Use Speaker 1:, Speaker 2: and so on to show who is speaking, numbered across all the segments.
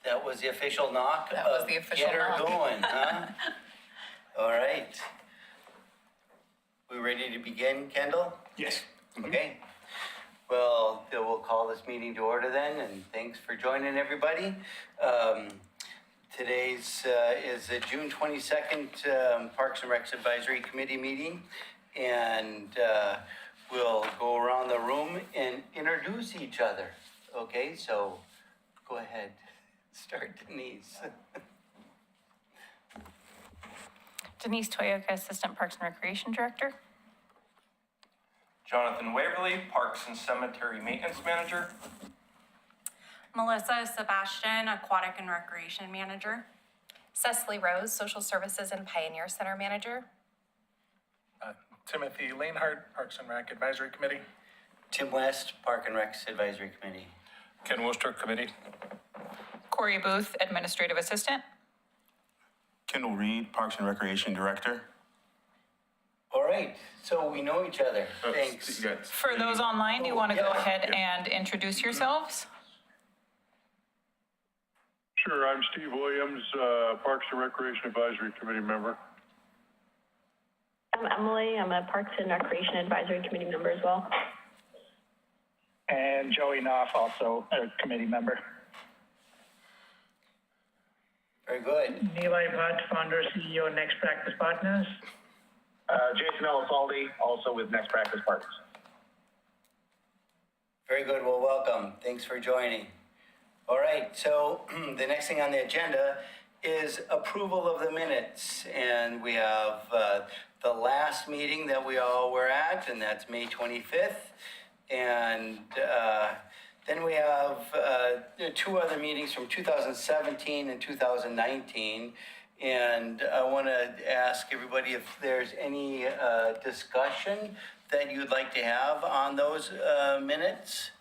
Speaker 1: That was the official knock?
Speaker 2: That was the official
Speaker 1: Get her
Speaker 2: knock.
Speaker 1: going, huh? All right. We ready to begin, Kendall?
Speaker 3: Yes.
Speaker 1: Okay. Well, then we'll call this meeting to order then, and thanks for joining, everybody. Today's is the June 22nd Parks and Recs Advisory Committee meeting, and we'll go around the room and introduce each other. Okay, so go ahead. Start, Denise.
Speaker 2: Denise Toyoka, Assistant Parks and Recreation Director.
Speaker 4: Jonathan Waverly, Parks and Cemetery Maintenance Manager.
Speaker 5: Melissa Sebastian, Aquatic and Recreation Manager.
Speaker 6: Cecily Rose, Social Services and Pioneer Center Manager.
Speaker 3: Timothy Lanehart, Parks and Rec Advisory Committee.
Speaker 1: Tim West, Park and Recs Advisory Committee.
Speaker 3: Ken Worcester, Committee.
Speaker 2: Corey Booth, Administrative Assistant.
Speaker 7: Kendall Reed, Parks and Recreation Director.
Speaker 1: All right, so we know each other. Thanks.
Speaker 2: For those online, do you want to go
Speaker 1: Yeah.
Speaker 2: ahead and introduce yourselves?
Speaker 8: Sure, I'm Steve Williams, Parks and Recreation Advisory Committee member.
Speaker 9: I'm Emily. I'm a Parks and Recreation Advisory Committee member as well.
Speaker 10: And Joey Knopf, also a committee member.
Speaker 1: Very good.
Speaker 10: Levi Butt, founder, CEO, Next Practice Partners.
Speaker 11: Jason Elisaldi, also with Next Practice Partners.
Speaker 1: Very good. Well, welcome. Thanks for joining. All right, so the next thing on the agenda is approval of the minutes. And we have the last meeting that we all were at, and that's May 25th. And then we have two other meetings from 2017 and 2019. And I want to ask everybody if there's any discussion that you'd like to have on those minutes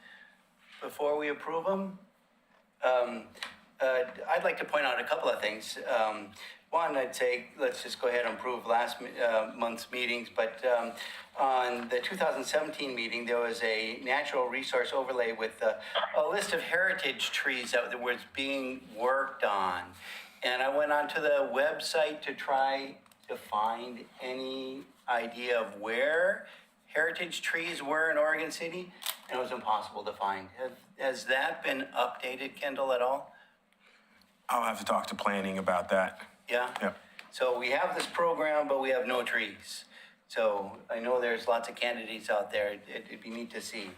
Speaker 1: before we approve them. I'd like to point out a couple of things. One, I'd say let's just go ahead and approve last month's meetings, but on the 2017 meeting, there was a natural resource overlay with a list of heritage trees that was being worked on. And I went onto the website to try to find any idea of where heritage trees were in Oregon City, and it was impossible to find. Has that been updated, Kendall, at all?
Speaker 7: I'll have to talk to planning about that.
Speaker 1: Yeah?
Speaker 7: Yep.
Speaker 1: So we have this program, but we have no trees. So I know there's lots of candidates out there. It'd be neat to see.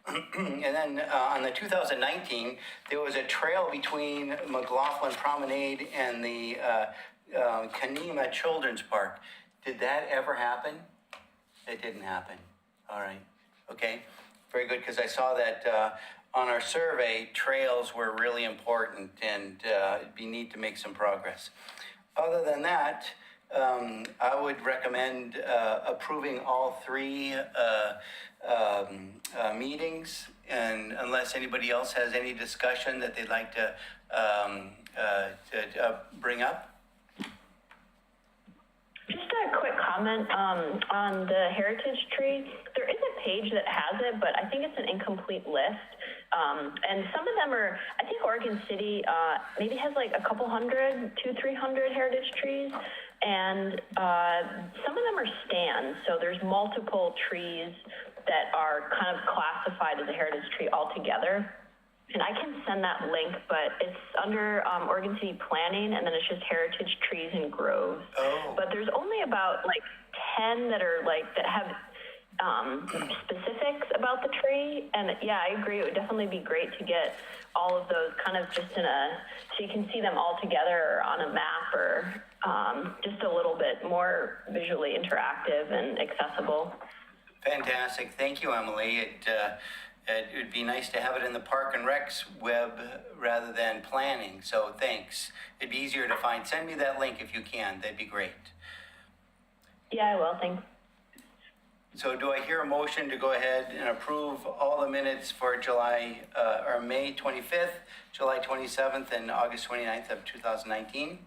Speaker 1: And then on the 2019, there was a trail between McLaughlin Promenade and the Kanema Children's Park. Did that ever happen? It didn't happen. All right. Okay. Very good, because I saw that on our survey, trails were really important, and it'd be neat to make some progress. Other than that, I would recommend approving all three meetings, and unless anybody else has any discussion that they'd like to bring up.
Speaker 9: Just a quick comment on the heritage tree. There is a page that has it, but I think it's an incomplete list. And some of them are, I think Oregon City maybe has like a couple hundred, 200-300 heritage trees. And some of them are stands. So there's multiple trees that are kind of classified as a heritage tree altogether. And I can send that link, but it's under Oregon City Planning, and then it's just heritage trees and groves.
Speaker 1: Oh.
Speaker 9: But there's only about like 10 that are like, that have specifics about the tree. And yeah, I agree. It would definitely be great to get all of those kind of just in a, so you can see them all together or on a map, or just a little bit more visually interactive and accessible.
Speaker 1: Fantastic. Thank you, Emily. It would be nice to have it in the Park and Recs web rather than planning, so thanks. It'd be easier to find. Send me that link if you can. That'd be great.
Speaker 9: Yeah, I will. Thanks.
Speaker 1: So do I hear a motion to go ahead and approve all the minutes for May 25th, July 27th, and August 29th of 2019?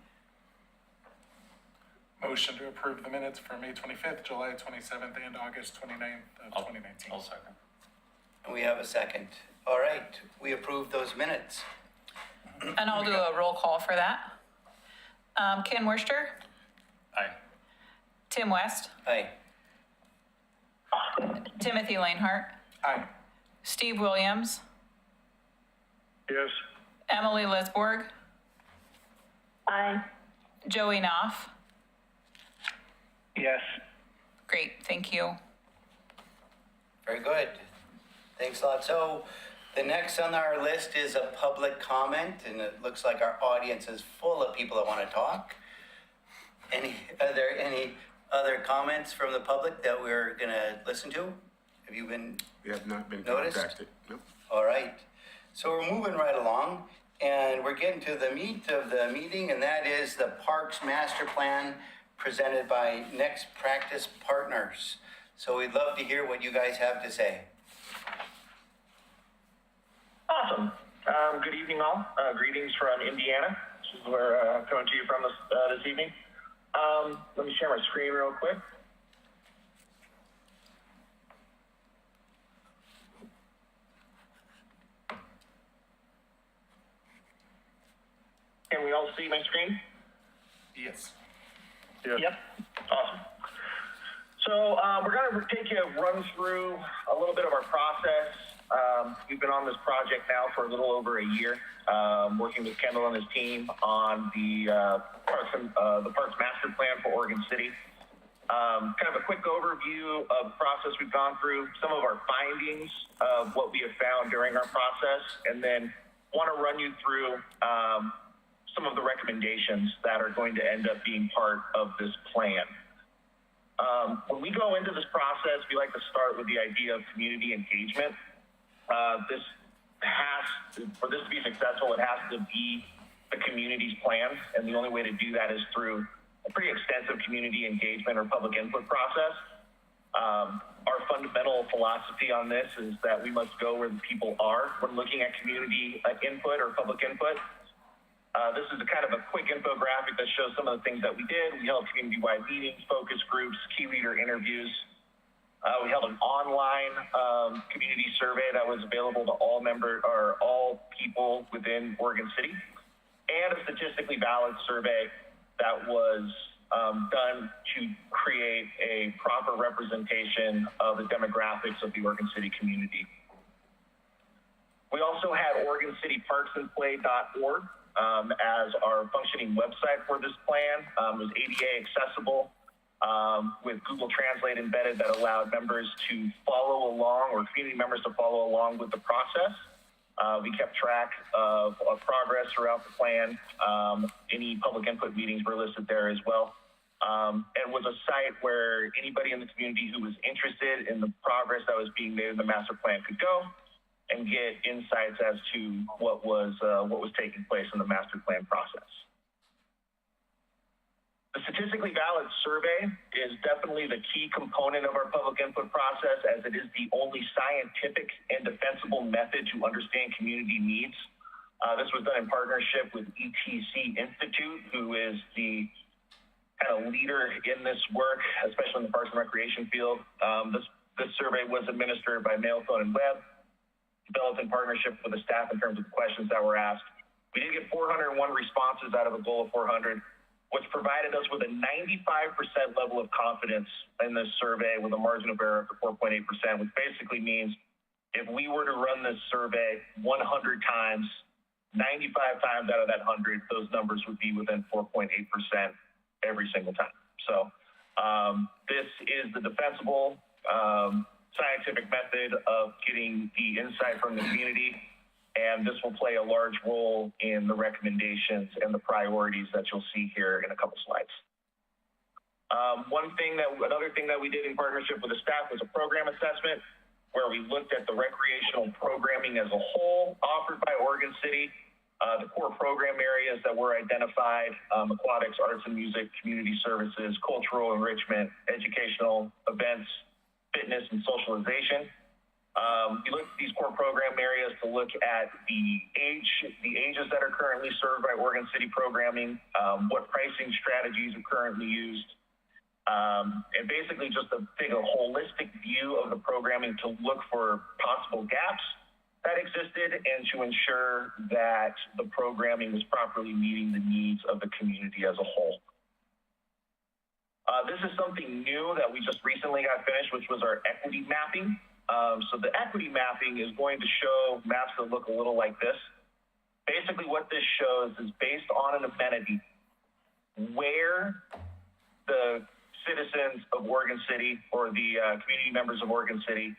Speaker 3: Motion to approve the minutes for May 25th, July 27th, and August 29th of 2019.
Speaker 4: I'll second.
Speaker 1: And we have a second. All right, we approve those minutes.
Speaker 12: And I'll do a roll call for that. Ken Worcester,
Speaker 3: Aye.
Speaker 12: Tim West,
Speaker 1: Aye.
Speaker 12: Timothy Lanehart,
Speaker 3: Aye.
Speaker 12: Steve Williams,
Speaker 8: Yes.
Speaker 12: Emily Lisborg,
Speaker 9: Aye.
Speaker 12: Joey Knopf.
Speaker 10: Yes.
Speaker 12: Great, thank you.
Speaker 1: Very good. Thanks a lot. So the next on our list is a public comment, and it looks like our audience is full of people that want to talk. Are there any other comments from the public that we're going to listen to? Have you been?
Speaker 7: We have not been
Speaker 1: Noticed?
Speaker 7: contacted. Nope.
Speaker 1: All right. So we're moving right along, and we're getting to the meat of the meeting, and that is the Parks Master Plan presented by Next Practice Partners. So we'd love to hear what you guys have to say.
Speaker 11: Awesome. Good evening, all. Greetings from Indiana. This is where I'm coming to you from this evening. Let me share my screen real quick. Can we all see my screen?
Speaker 3: Yes.
Speaker 8: Yes.
Speaker 11: Yep. Awesome. So we're going to take you a run through a little bit of our process. We've been on this project now for a little over a year, working with Kendall and his team on the Parks Master Plan for Oregon City. Kind of a quick overview of the process we've gone through, some of our findings of what we have found during our process, and then want to run you through some of the recommendations that are going to end up being part of this plan. When we go into this process, we like to start with the idea of community engagement. For this to be successful, it has to be the community's plan, and the only way to do that is through a pretty extensive community engagement or public input process. Our fundamental philosophy on this is that we must go where the people are when looking at community input or public input. This is a kind of a quick infographic that shows some of the things that we did. We held community-wide meetings, focus groups, key leader interviews. We held an online community survey that was available to all people within Oregon City, and a statistically valid survey that was done to create a proper representation of the demographics of the Oregon City community. We also had OregonCityParksandPlay.org as our functioning website for this plan. It was ADA accessible with Google Translate embedded that allowed members to follow along, or community members to follow along with the process. We kept track of progress throughout the plan. Any public input meetings were listed there as well. And was a site where anybody in the community who was interested in the progress that was being made in the master plan could go and get insights as to what was taking place in the master plan process. The statistically valid survey is definitely the key component of our public input process, as it is the only scientific and defensible method to understand community needs. This was done in partnership with ETC Institute, who is the kind of leader in this work, especially in the Parks and Recreation field. This survey was administered by Mail, Phone, and Web, developed in partnership with the staff in terms of the questions that were asked. We did get 401 responses out of a goal of 400, which provided us with a 95% level of confidence in this survey with a margin of error of 4.8%, which basically means if we were to run this survey 100 times, 95 times out of that 100, those numbers would be within 4.8% every single time. So this is the defensible scientific method of getting the insight from the community, and this will play a large role in the recommendations and the priorities that you'll see here in a couple slides. Another thing that we did in partnership with the staff was a program assessment, where we looked at the recreational programming as a whole offered by Oregon City, the core program areas that were identified, aquatics, arts and music, community services, cultural enrichment, educational events, fitness, and socialization. We looked at these core program areas to look at the ages that are currently served by Oregon City programming, what pricing strategies are currently used, and basically just take a holistic view of the programming to look for possible gaps that oversight existed and to ensure that the programming was properly meeting the needs of the community as a whole. This is something new that we just recently got finished, which was our equity mapping. So the equity mapping is going to show maps that look a little like this. Basically what this shows is based on an amenity, where the citizens of Oregon City or the community members of Oregon City,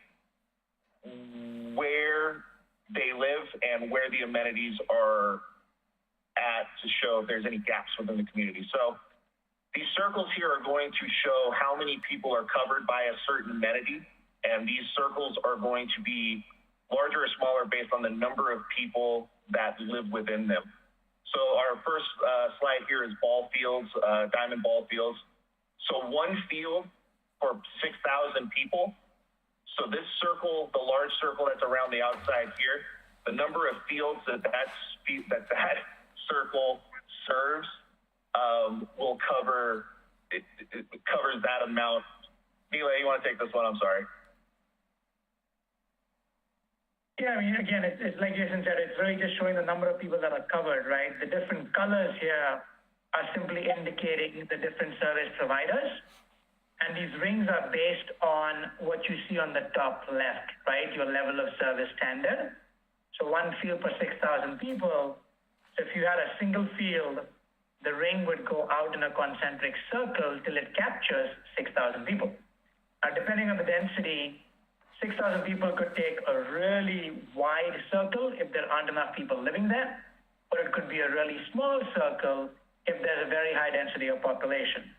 Speaker 11: where they live and where the amenities are at to show if there's any gaps within the community. So these circles here are going to show how many people are covered by a certain amenity, and these circles are going to be larger or smaller based on the number of people that live within them. So our first slide here is ball fields, diamond ball fields. So one field for 6,000 people. So this circle, the large circle that's around the outside here, the number of fields that circle serves will cover, it covers that amount. Mila, you want to take this one? I'm sorry.
Speaker 10: Yeah, I mean, again, it's like Jason said, it's really just showing the number of people that are covered, right? The different colors here are simply indicating the different service providers. And these rings are based on what you see on the top left, right? Your level of service standard. So one field per 6,000 people. So if you had a single field, the ring would go out in a concentric circle till it captures 6,000 people. Now, depending on the density, 6,000 people could take a really wide circle if there aren't enough people living there, or it could be a really small circle if there's a very high density of population.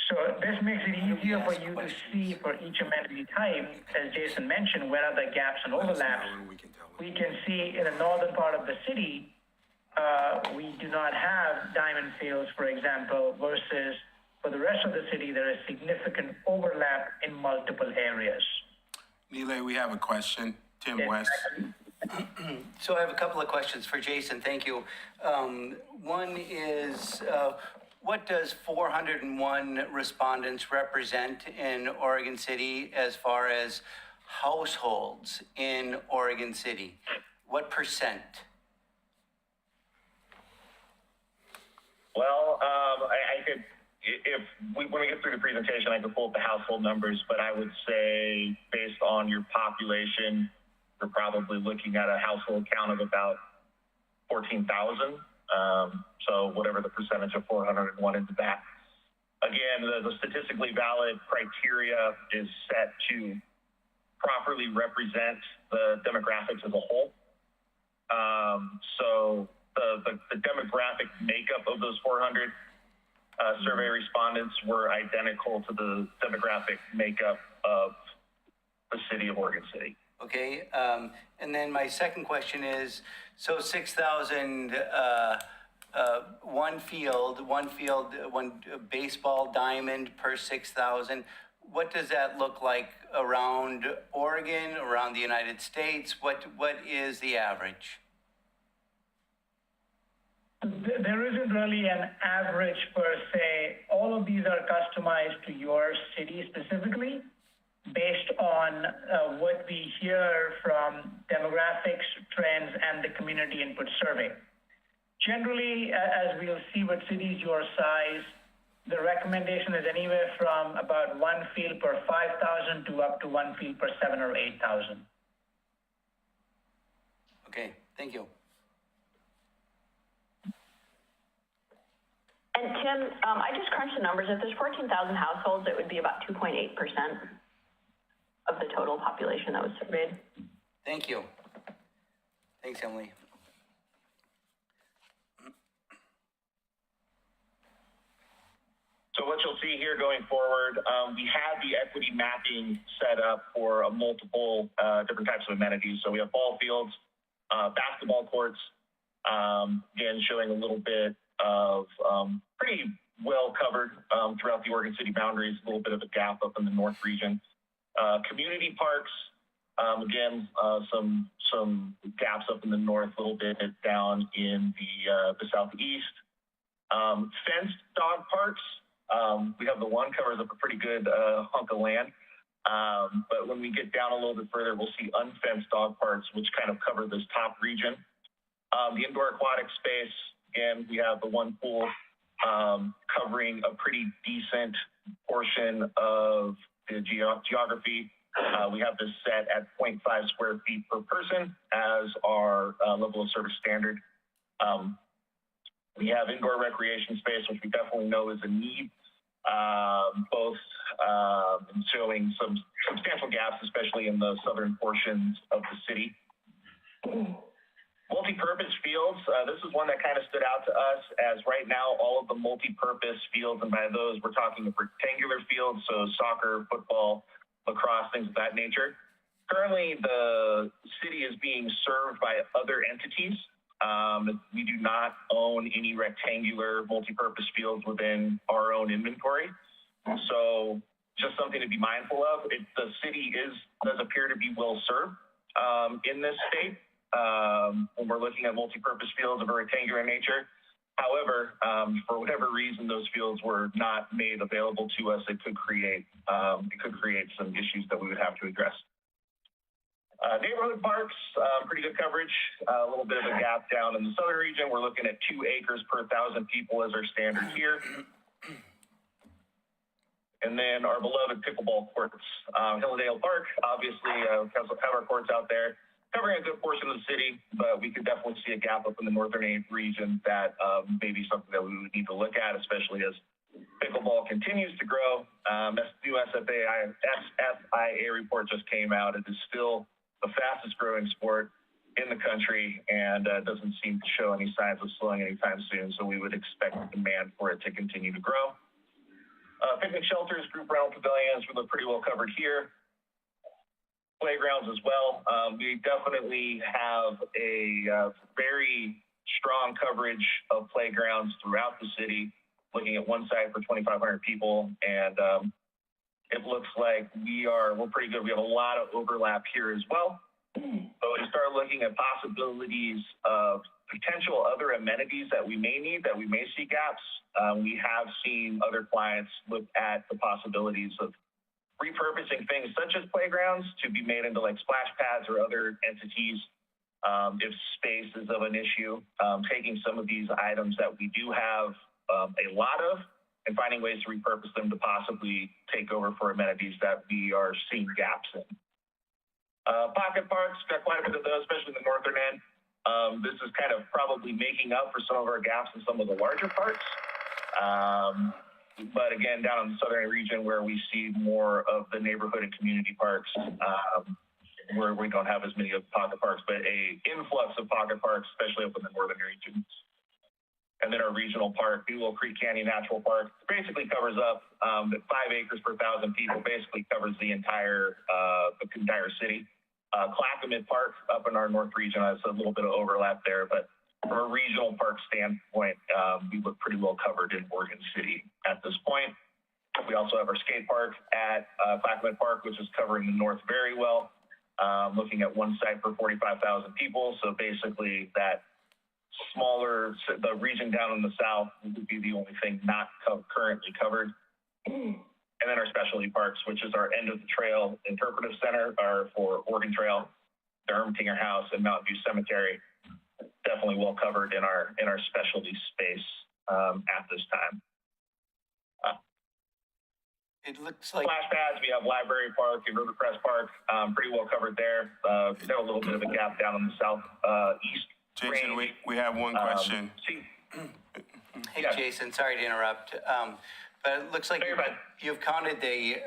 Speaker 10: So this makes it easier for you to see for each amenity type, as Jason mentioned, where are the gaps and overlaps. We can see in the northern part of the city, we do not have diamond fields, for example, versus for the rest of the city, there is significant overlap in multiple areas.
Speaker 7: Nile, we have a question. Tim West.
Speaker 1: So I have a couple of questions for Jason. Thank you. One is, what does 401 respondents represent in Oregon City as far as households in Oregon City? What percent?
Speaker 11: Well, I could, when we get through the presentation, I could pull up the household numbers, but I would say based on your population, you're probably looking at a household count of about 14,000. So whatever the percentage of 401 is that. Again, the statistically valid criteria is set to properly represent the demographics as a whole. So the demographic makeup of those 400 survey respondents were identical to the demographic makeup of the city of Oregon City.
Speaker 1: Okay, and then my second question is, so 6,000, one baseball diamond per 6,000. What does that look like around Oregon, around the United States? What is the average?
Speaker 10: There isn't really an average per se. All of these are customized to your city specifically based on what we hear from demographics, trends, and the community input survey. Generally, as we'll see with cities your size, the recommendation is anywhere from about one field per 5,000 to up to one field per 7,000 or 8,000.
Speaker 1: Okay, thank you.
Speaker 9: And Tim, I just crunched the numbers. If there's 14,000 households, it would be about 2.8% of the total population that was surveyed.
Speaker 1: Thank you. Thanks, Emily.
Speaker 11: So what you'll see here going forward, we have the equity mapping set up for multiple different types of amenities. So we have ball fields, basketball courts, again, showing a little bit of pretty well covered throughout the Oregon City boundaries, a little bit of a gap up in the north region. Community parks, again, some gaps up in the north, a little bit down in the southeast. Fenced dog parks, we have the one covers up a pretty good hunk of land. But when we get down a little bit further, we'll see unfenced dog parks, which kind of cover this top region. The indoor aquatic space, again, we have the one pool covering a pretty decent portion of the geography. We have this set at 0.5 square feet per person as our level of service standard. We have indoor recreation space, which we definitely know is a need, both showing some substantial gaps, especially in the southern portions of the city. Multi-purpose fields, this is one that kind of stood out to us, as right now all of the multi-purpose fields, and by those we're talking of rectangular fields, so soccer, football, lacrosse, things of that nature. Currently, the city is being served by other entities. We do not own any rectangular multi-purpose fields within our own inventory. So just something to be mindful of. The city does appear to be well served in this state when we're looking at multi-purpose fields of a rectangular nature. However, for whatever reason, those fields were not made available to us. It could create some issues that we would have to address. Neighborhood parks, pretty good coverage. A little bit of a gap down in the southern region. We're looking at 2 acres per 1,000 people as our standard here. And then our beloved pickleball courts. Hilldale Park, obviously, have our courts out there, covering a good portion of the city, but we could definitely see a gap up in the northern region that may be something that we would need to look at, especially as pickleball continues to grow. New SFIA report just came out. It is still the fastest growing sport in the country and doesn't seem to show any signs of slowing anytime soon. So we would expect the demand for it to continue to grow. Picnic shelters, group rental pavilions, we look pretty well covered here. Playgrounds as well. We definitely have a very strong coverage of playgrounds throughout the city, looking at one site for 2,500 people. And it looks like we're pretty good. We have a lot of overlap here as well. So we start looking at possibilities of potential other amenities that we may need, that we may see gaps. We have seen other clients look at the possibilities of repurposing things such as playgrounds to be made into like splash pads or other entities if space is of an issue. Taking some of these items that we do have a lot of and finding ways to repurpose them to possibly take over for amenities that we are seeing gaps in. Pocket parks, got quite a bit of those, especially in the northern end. This is kind of probably making up for some of our gaps in some of the larger parks. But again, down in the southern region where we see more of the neighborhood and community parks, where we don't have as many of pocket parks, but a influx of pocket parks, especially up in the northern regions. And then our regional park, New Willow Creek Canyon Natural Park, basically covers up 5 acres per 1,000 people, basically covers the entire city. Clackamette Park up in our north region has a little bit of overlap there, but from a regional park standpoint, we look pretty well covered in Oregon City at this point. We also have our skate park at Clackamette Park, which is covering the north very well, looking at one site for 45,000 people. So basically that smaller, the region down in the south would be the only thing not currently covered. And then our specialty parks, which is our end of the trail interpretive center, are for Oregon Trail, the Ermitinger House, and Mountain View Cemetery. Definitely well covered in our specialty space at this time.
Speaker 1: It looks like
Speaker 11: Splash pads, we have Library Park and Rivercrest Park, pretty well covered there. We have a little bit of a gap down in the southeast.
Speaker 7: Jason, we have one question.
Speaker 1: Hey, Jason, sorry to interrupt. But it looks like you've counted the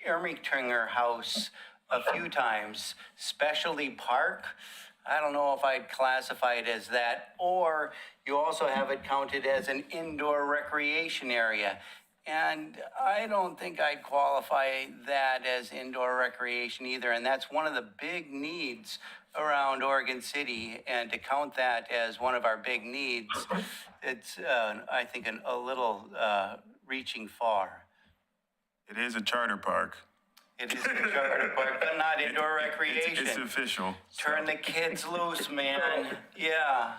Speaker 1: Ermitinger House a few times. Specialty Park, I don't know if I'd classify it as that, or you also have it counted as an indoor recreation area. And I don't think I'd qualify that as indoor recreation either. And that's one of the big needs around Oregon City. And to count that as one of our big needs, it's, I think, a little reaching far.
Speaker 7: It is a charter park.
Speaker 1: It is a charter park, but not indoor recreation.
Speaker 7: It's official.
Speaker 1: Turn the kids loose, man. Yeah.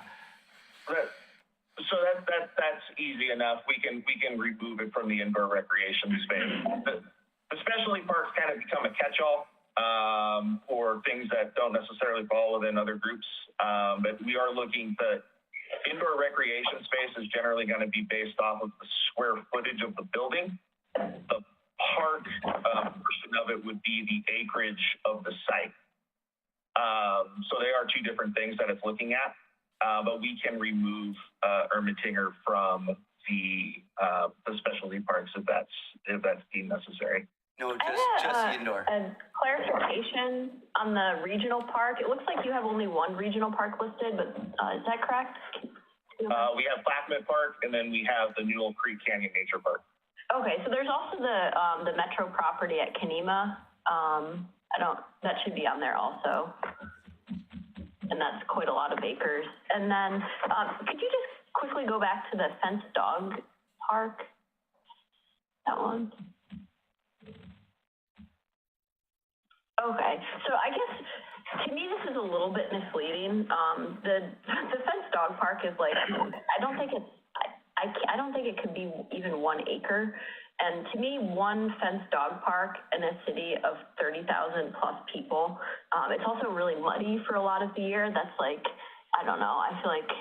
Speaker 11: So that's easy enough. We can remove it from the indoor recreation space. The specialty parks kind of become a catch-all for things that don't necessarily fall within other groups. But we are looking to indoor recreation space is generally going to be based off of the square footage of the building. The park portion of it would be the acreage of the site. So they are two different things that it's looking at. But we can remove Ermitinger from the specialty parks if that's deemed necessary.
Speaker 1: No, just the indoor.
Speaker 9: A clarification on the regional park. It looks like you have only one regional park listed, but is that correct?
Speaker 11: We have Clackamette Park, and then we have the Newell Creek Canyon Nature Park.
Speaker 9: Okay, so there's also the Metro property at Kenema. That should be on there also. And that's quite a lot of acres. And then, could you just quickly go back to the fenced dog park? That one. Okay, so I guess to me this is a little bit misleading. The fenced dog park is like, I don't think it could be even 1 acre. And to me, one fenced dog park in a city of 30,000 plus people, it's also really muddy for a lot of the year. That's like, I don't know, I feel like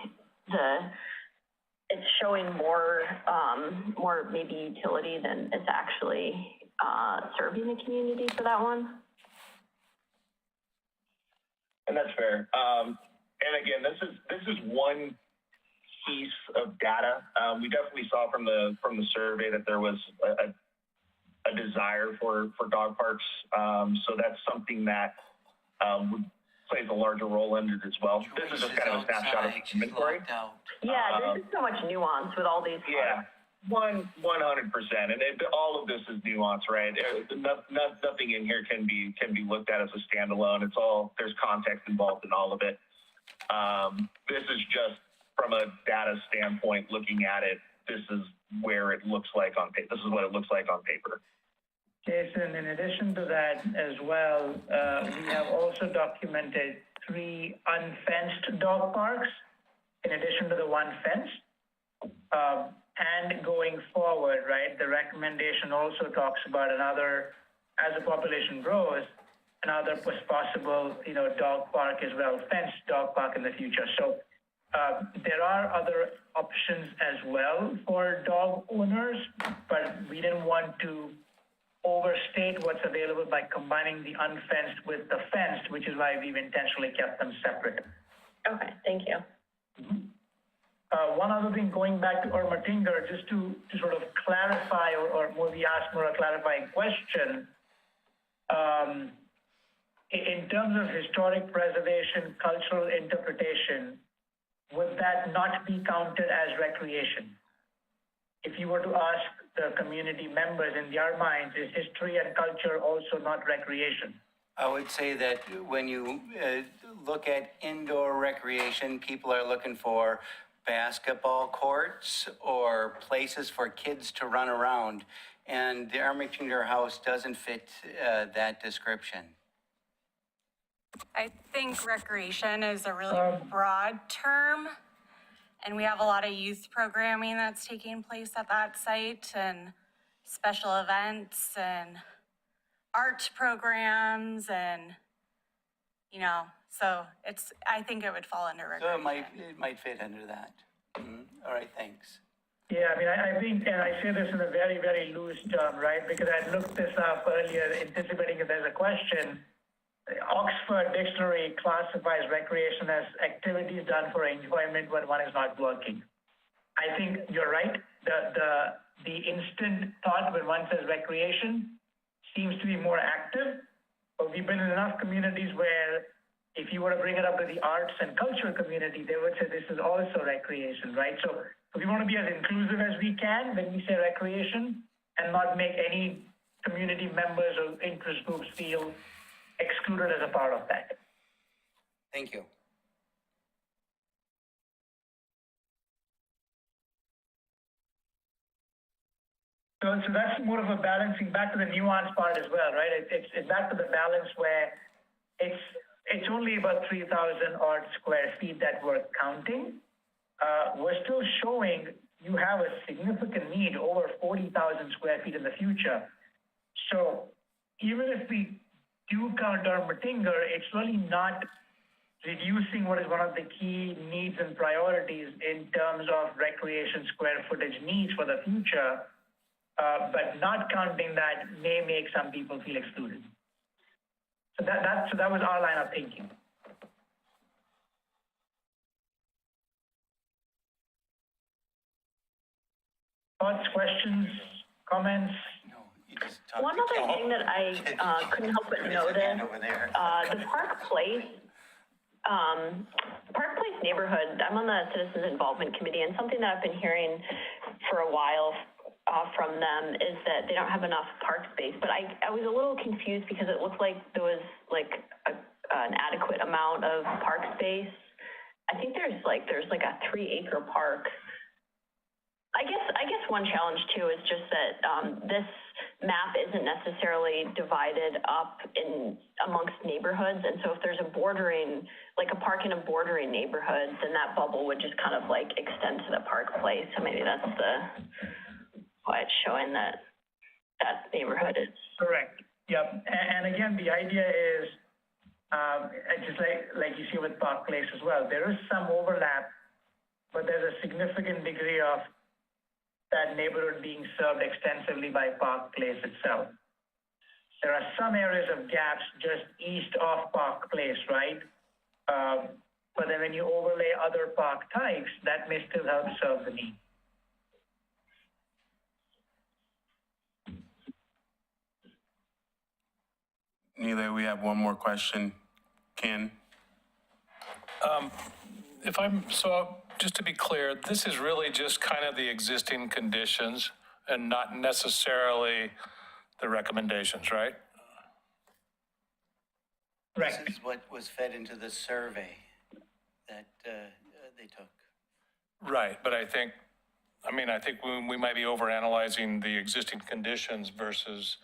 Speaker 9: it's showing more maybe utility than it's actually serving the community for that one.
Speaker 11: And that's fair. And again, this is one piece of data. We definitely saw from the survey that there was a desire for dog parks. So that's something that plays a larger role in it as well. This is just kind of a snapshot of inventory.
Speaker 9: Yeah, there's just so much nuance with all these.
Speaker 11: Yeah, 100%. And all of this is nuance, right? Nothing in here can be looked at as a standalone. There's context involved in all of it. This is just from a data standpoint, looking at it, this is where it looks like on paper. This is what it looks like on paper.
Speaker 10: Jason, in addition to that as well, we have also documented 3 unfenced dog parks in addition to the one fenced. And going forward, right, the recommendation also talks about another, as the population grows, another possible, dog park as well, fenced dog park in the future. So there are other options as well for dog owners, but we didn't want to overstate what's available by combining the unfenced with the fenced, which is why we've intentionally kept them separate.
Speaker 9: Okay, thank you.
Speaker 10: Mm-hmm. One other thing, going back to Ermitinger, just to sort of clarify or maybe ask more a clarifying question, in terms of historic preservation, cultural interpretation, would that not be counted as recreation? If you were to ask the community members in their minds, is history and culture also not recreation?
Speaker 1: I would say that when you look at indoor recreation, people are looking for basketball courts or places for kids to run around. And the Ermitinger House doesn't fit that description.
Speaker 5: I think recreation is a really broad term, and we have a lot of youth programming that's taking place at that site, and special events and art programs, and so I think it would fall under recreation.
Speaker 1: So it might fit under that. All right, thanks.
Speaker 10: Yeah, I mean, I think, and I say this in a very, very loose term, right? Because I looked this up earlier, anticipating if there's a question. Oxford Dictionary classifies recreation as activities done for enjoyment when one is not working. I think you're right. The instant thought when one says recreation seems to be more active, but we've been in enough communities where if you were to bring it up to the arts and culture community, they would say this is also recreation, right? So we want to be as inclusive as we can when we say recreation and not make any community members or interest groups feel excluded as a part of that.
Speaker 1: Thank you.
Speaker 10: So that's more of a balancing back to the nuance part as well, right? It's back to the balance where it's only about 3,000 odd square feet that we're counting. We're still showing you have a significant need over 40,000 square feet in the future. So even if we do count Ermatinger, it's really not reducing what is one of the key needs and priorities in terms of recreation square footage needs for the future. But not counting that may make some people feel excluded. So that was our line of thinking. Thoughts, questions, comments?
Speaker 1: No, you just talk
Speaker 9: One
Speaker 1: to
Speaker 9: other
Speaker 1: Ken.
Speaker 9: thing that I couldn't help but
Speaker 1: Raise your hand
Speaker 9: notice,
Speaker 1: over there.
Speaker 9: the Park Place neighborhood, I'm on the Citizens Involvement Committee, and something that I've been hearing for a while from them is that they don't have enough park space. But I was a little confused because it looked like there was like an adequate amount of park space. I think there's like a 3-acre park. I guess one challenge too is just that this map isn't necessarily divided up amongst neighborhoods, and so if there's a bordering, like a park in a bordering neighborhood, then that bubble would just kind of like extend to the Park Place. So maybe that's why it's showing that neighborhood is
Speaker 10: Correct. Yep. And again, the idea is just like you see with Park Place as well. There is some overlap, but there's a significant degree of that neighborhood being served extensively by Park Place itself. There are some areas of gaps just east of Park Place, right? But then when you overlay other park types, that may still help serve the need.
Speaker 7: Neela, we have one more question. Ken?
Speaker 13: Just to be clear, this is really just kind of the existing conditions and not necessarily the recommendations, right?
Speaker 10: Right.
Speaker 1: This is what was fed into the survey that they took.
Speaker 13: Right, but I think we might be overanalyzing the existing conditions versus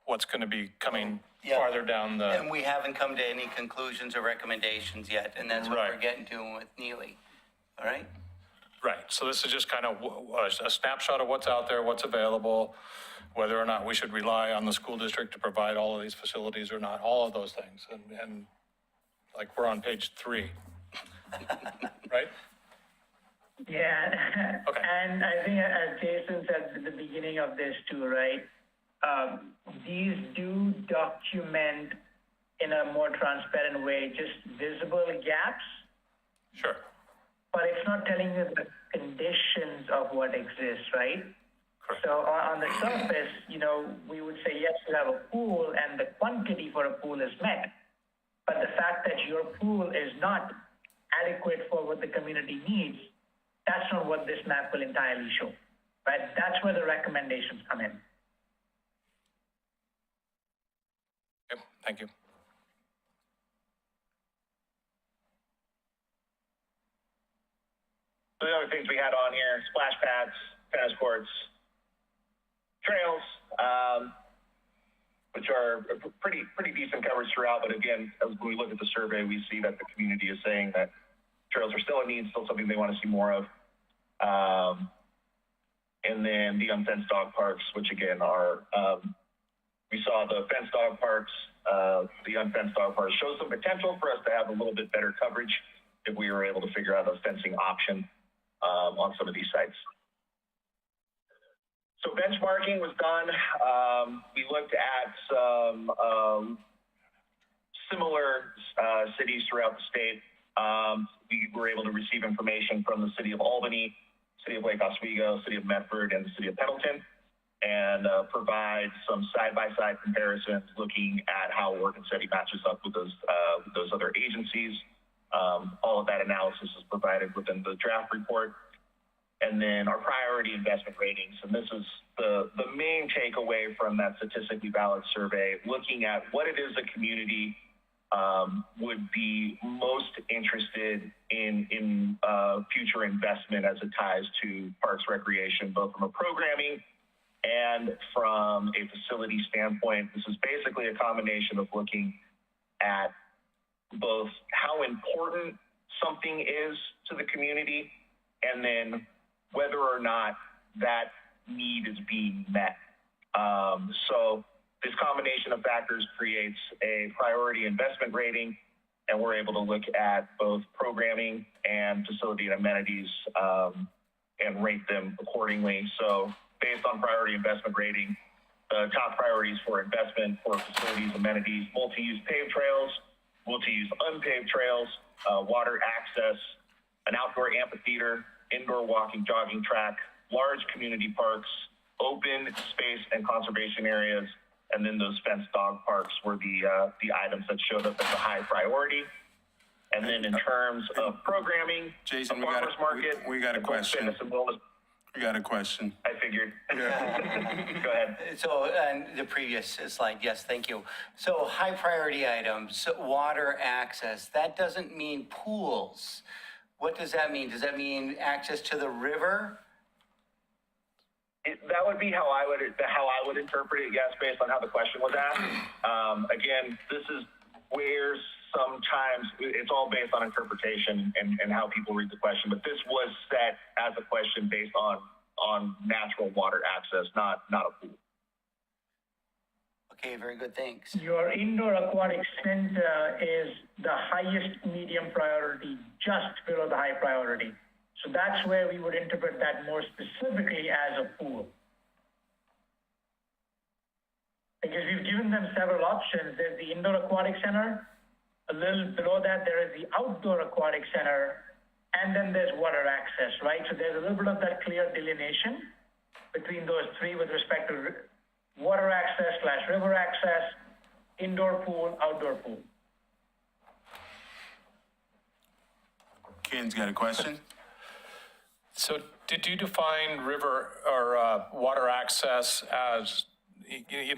Speaker 13: what's going to be coming
Speaker 1: Yeah.
Speaker 13: farther down the.
Speaker 1: And we haven't come to any conclusions or recommendations yet, and that's what
Speaker 13: Right.
Speaker 1: we're getting to with Neely. All right?
Speaker 13: Right, so this is just kind of a snapshot of what's out there, what's available, whether or not we should rely on the school district to provide all of these facilities or not, all of those things. And like we're on page 3, right?
Speaker 10: Yeah.
Speaker 13: Okay.
Speaker 10: And I think as Jason said at the beginning of this too, right? These do document in a more transparent way just visible gaps.
Speaker 13: Sure.
Speaker 10: But it's not telling you the conditions of what exists, right?
Speaker 13: Correct.
Speaker 10: So on the surface, we would say, yes, you have a pool and the quantity for a pool is met. But the fact that your pool is not adequate for what the community needs, that's not what this map will entirely show, right? That's where the recommendations come in.
Speaker 13: Yep, thank you.
Speaker 11: So the other things we had on here, splash pads, tennis courts, trails, which are pretty decent coverage throughout. But again, as we look at the survey, we see that the community is saying that trails are still a need, still something they want to see more of. And then the unfenced dog parks, which again are, we saw the fenced dog parks, the unfenced dog parks show some potential for us to have a little bit better coverage if we were able to figure out a fencing option on some of these sites. So benchmarking was done. We looked at some similar cities throughout the state. We were able to receive information from the city of Albany, city of Lake Oswego, city of Medford, and the city of Pendleton, and provide some side-by-side comparisons looking at how Oregon City matches up with those other agencies. All of that analysis is provided within the draft report. And then our priority investment ratings. And this is the main takeaway from that statistically valid survey, looking at what it is the community would be most interested in future investment as it ties to parks recreation, both from a programming and from a facility standpoint. This is basically a combination of looking at both how important something is to the community and then whether or not that need is being met. So This combination of factors creates a priority investment rating, and we're able to look at both programming and facility and amenities and rate them accordingly. So based on priority investment rating, the top priorities for investment for facilities, amenities, multi-use paved trails, multi-use unpaved trails, water access, an outdoor amphitheater, indoor walking, jogging track, large community parks, open space and conservation areas, and then those fenced dog parks were the items that showed up as a high priority. And then in terms of programming,
Speaker 7: Jason,
Speaker 11: the farmers market,
Speaker 7: we got a question.
Speaker 11: fitness and wellness,
Speaker 7: We got a question.
Speaker 11: I figured. Go ahead.
Speaker 1: So, and the previous slide, yes, thank you. So high priority items, water access, that doesn't mean pools. What does that mean? Does that mean access to the river?
Speaker 11: That would be how I would interpret it, yes, based on how the question was asked. Again, this is where sometimes it's all based on interpretation and how people read the question, but this was set as a question based on natural water access, not a pool.
Speaker 1: Okay, very good, thanks.
Speaker 10: Your indoor aquatic center is the highest medium priority, just below the high priority. So that's where we would interpret that more specifically as a pool. Because we've given them several options. There's the indoor aquatic center. A little below that, there is the outdoor aquatic center. And then there's water access, right? So there's a little bit of that clear delineation between those three with respect to water access / river access, indoor pool, outdoor pool.
Speaker 7: Ken's got a question?
Speaker 13: So did you define river or water access as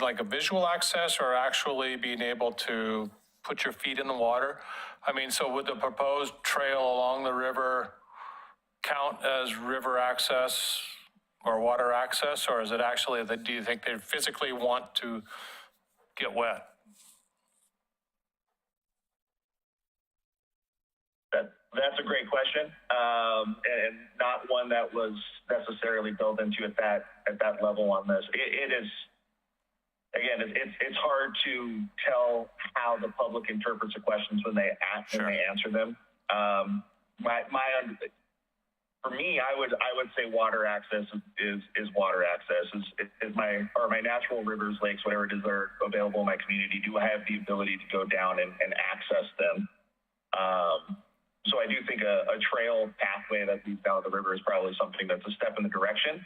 Speaker 13: like a visual access or actually being able to put your feet in the water? I mean, so would the proposed trail along the river count as river access or water access, or is it actually that, do you think they physically want to get wet?
Speaker 11: That's a great question, and not one that was necessarily built into at that level on this. It is, again, it's hard to tell how the public interprets the questions when they answer them. For me, I would say water access is water access. Is my natural rivers, lakes, whatever it is that are available in my community, do I have the ability to go down and access them? So I do think a trail pathway that leads down the river is probably something that's a step in the direction.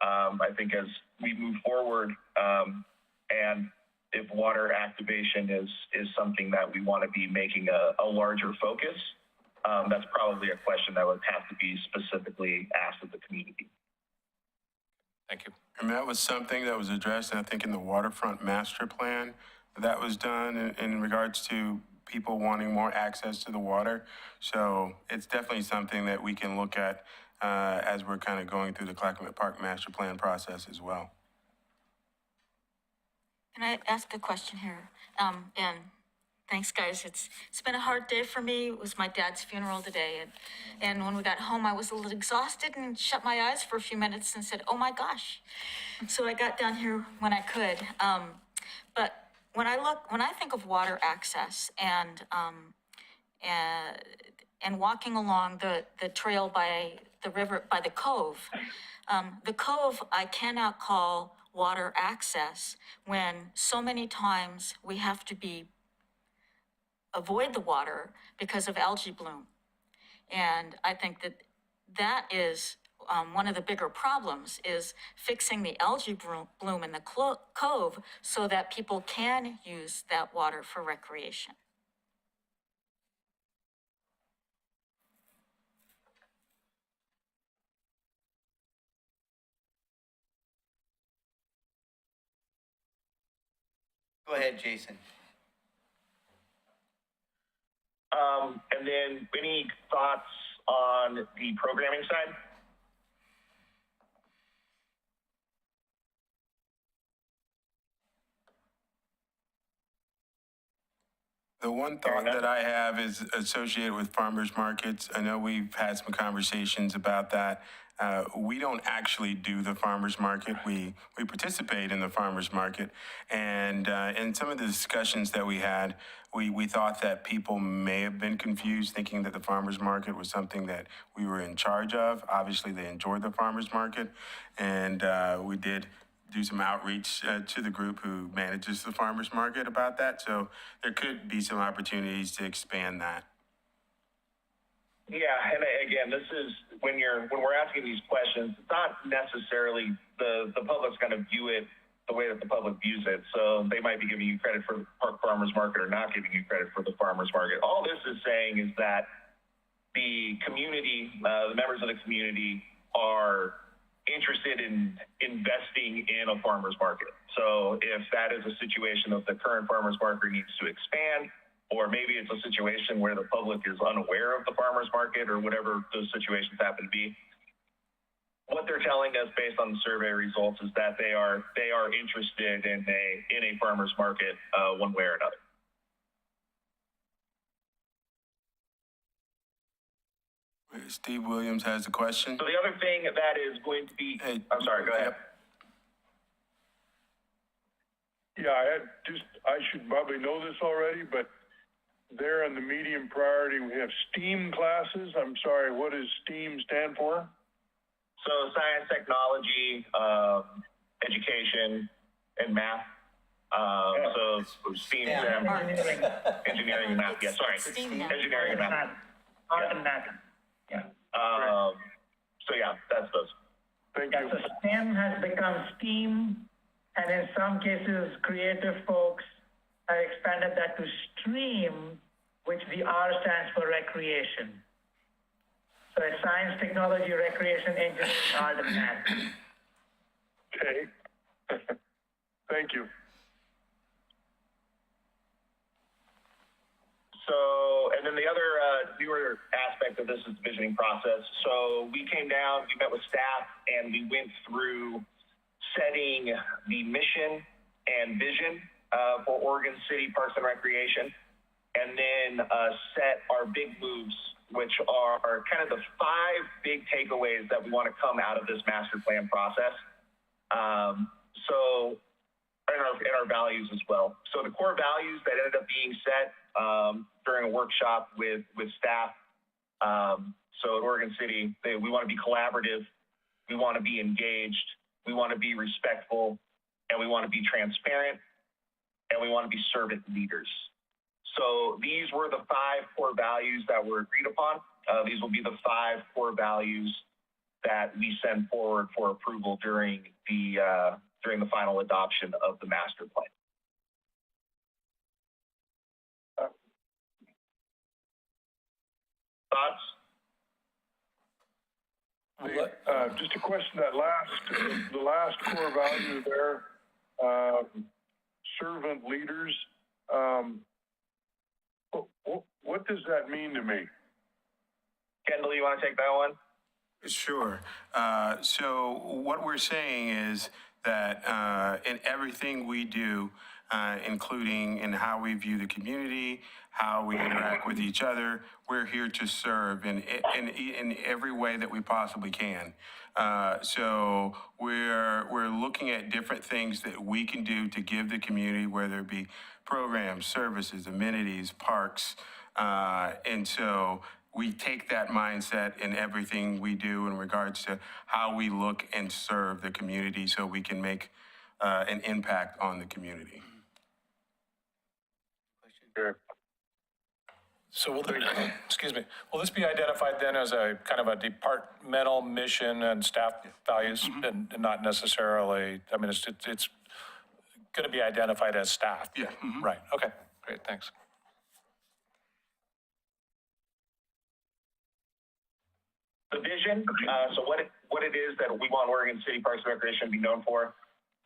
Speaker 11: I think as we move forward, and if water activation is something that we want to be making a larger focus, that's probably a question that would have to be specifically asked of the community.
Speaker 13: Thank you.
Speaker 7: And that was something that was addressed, I think, in the waterfront master plan. That was done in regards to people wanting more access to the water. So it's definitely something that we can look at as we're kind of going through the Clackamette Park master plan process as well.
Speaker 14: Can I ask a question here? And thanks, guys. It's been a hard day for me. It was my dad's funeral today. And when we got home, I was a little exhausted and shut my eyes for a few minutes and said, oh my gosh. So I got down here when I could. But when I think of water access and walking along the trail by the river, by the Cove I cannot call water access when so many times we have to avoid the water because of algae bloom. And I think that is one of the bigger problems, is fixing the algae bloom in the Cove so that people can use that water for recreation.
Speaker 1: Go ahead, Jason.
Speaker 11: And then any thoughts on the programming side?
Speaker 7: The one thought that I have is associated with farmers markets. I know we've had some conversations about that. We don't actually do the farmers market. We participate in the farmers market. And in some of the discussions that we had, we thought that people may have been confused, thinking that the farmers market was something that we were in charge of. Obviously, they enjoyed the farmers market. And we did do some outreach to the group who manages the farmers market about that. So there could be some opportunities to expand that.
Speaker 11: Yeah, and again, this is when we're asking these questions, it's not necessarily the public's going to view it the way that the public views it. So they might be giving you credit for the farmers market or not giving you credit for the farmers market. All this is saying is that the community, the members of the community are interested in investing in a farmers market. So if that is a situation that the current farmers market needs to expand, or maybe it's a situation where the public is unaware of the farmers market or whatever those situations happen to be, what they're telling us based on the survey results is that they are interested in a farmers market one way or another.
Speaker 7: Steve Williams has a question.
Speaker 11: So the other thing that is going to be, I'm sorry, go ahead.
Speaker 8: Yeah, I should probably know this already, but there in the medium priority, we have STEAM classes. I'm sorry, what does STEAM stand for?
Speaker 11: So science, technology, education, and math. So STEAM, engineering and math. Yeah, sorry. Engineering and math.
Speaker 10: Art and math. Yeah.
Speaker 11: So yeah, that's those.
Speaker 8: Thank you.
Speaker 10: So STEM has become STEAM, and in some cases, creative folks have expanded that to STREAM, which the R stands for recreation. So it's science, technology, recreation, engineering, art, and math.
Speaker 8: Okay. Thank you.
Speaker 11: So, and then the other newer aspect of this is the visioning process. So we came down, we met with staff, and we went through setting the mission and vision for Oregon City Parks and Recreation, and then set our big moves, which are kind of the 5 big takeaways that we want to come out of this master plan process. So, and our values as well. So the core values that ended up being set during a workshop with staff. So at Oregon City, we want to be collaborative, we want to be engaged, we want to be respectful, and we want to be transparent, and we want to be servant leaders. So these were the 5 core values that were agreed upon. These will be the 5 core values that we send forward for approval during the final adoption of the master plan. Thoughts?
Speaker 8: Just a question, the last core value there, servant leaders, what does that mean to me?
Speaker 11: Kendall, you want to take that one?
Speaker 7: Sure. So what we're saying is that in everything we do, including in how we view the community, how we interact with each other, we're here to serve in every way that we possibly can. So we're looking at different things that we can do to give the community, whether it be programs, services, amenities, parks, and so we take that mindset in everything we do in regards to how we look and serve the community so we can make an impact on the community.
Speaker 8: Sure.
Speaker 13: So will this be identified then as a kind of a departmental mission and staff values and not necessarily, I mean, it's going to be identified as staff?
Speaker 7: Yeah.
Speaker 13: Right, okay, great, thanks.
Speaker 11: The vision, so what it is that we want Oregon City Parks and Recreation to be known for.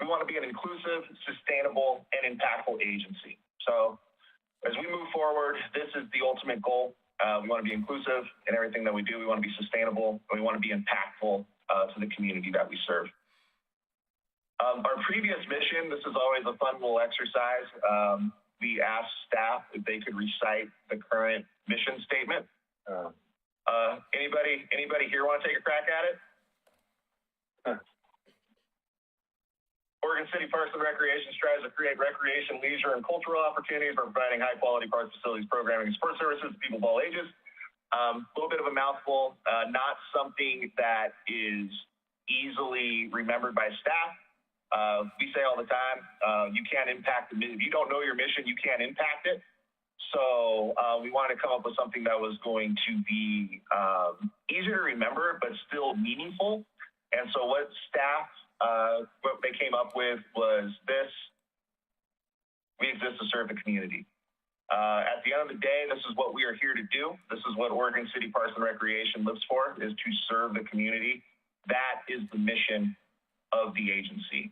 Speaker 11: We want to be an inclusive, sustainable, and impactful agency. So as we move forward, this is the ultimate goal. We want to be inclusive in everything that we do. We want to be sustainable, and we want to be impactful to the community that we serve. Our previous mission, this is always a fun little exercise. we asked staff if they could recite the current mission statement. Anybody here want to take a crack at it? Oregon City Parks and Recreation strives to create recreation, leisure, and cultural opportunities by providing high-quality parks, facilities, programming, and support services to people of all ages. A little bit of a mouthful, not something that is easily remembered by staff. We say all the time, you can't impact the mission. If you don't know your mission, you can't impact it. So we wanted to come up with something that was going to be easier to remember, but still meaningful. And so what staff, what they came up with was this: we exist to serve the community. At the end of the day, this is what we are here to do. This is what Oregon City Parks and Recreation lives for, is to serve the community. That is the mission of the agency.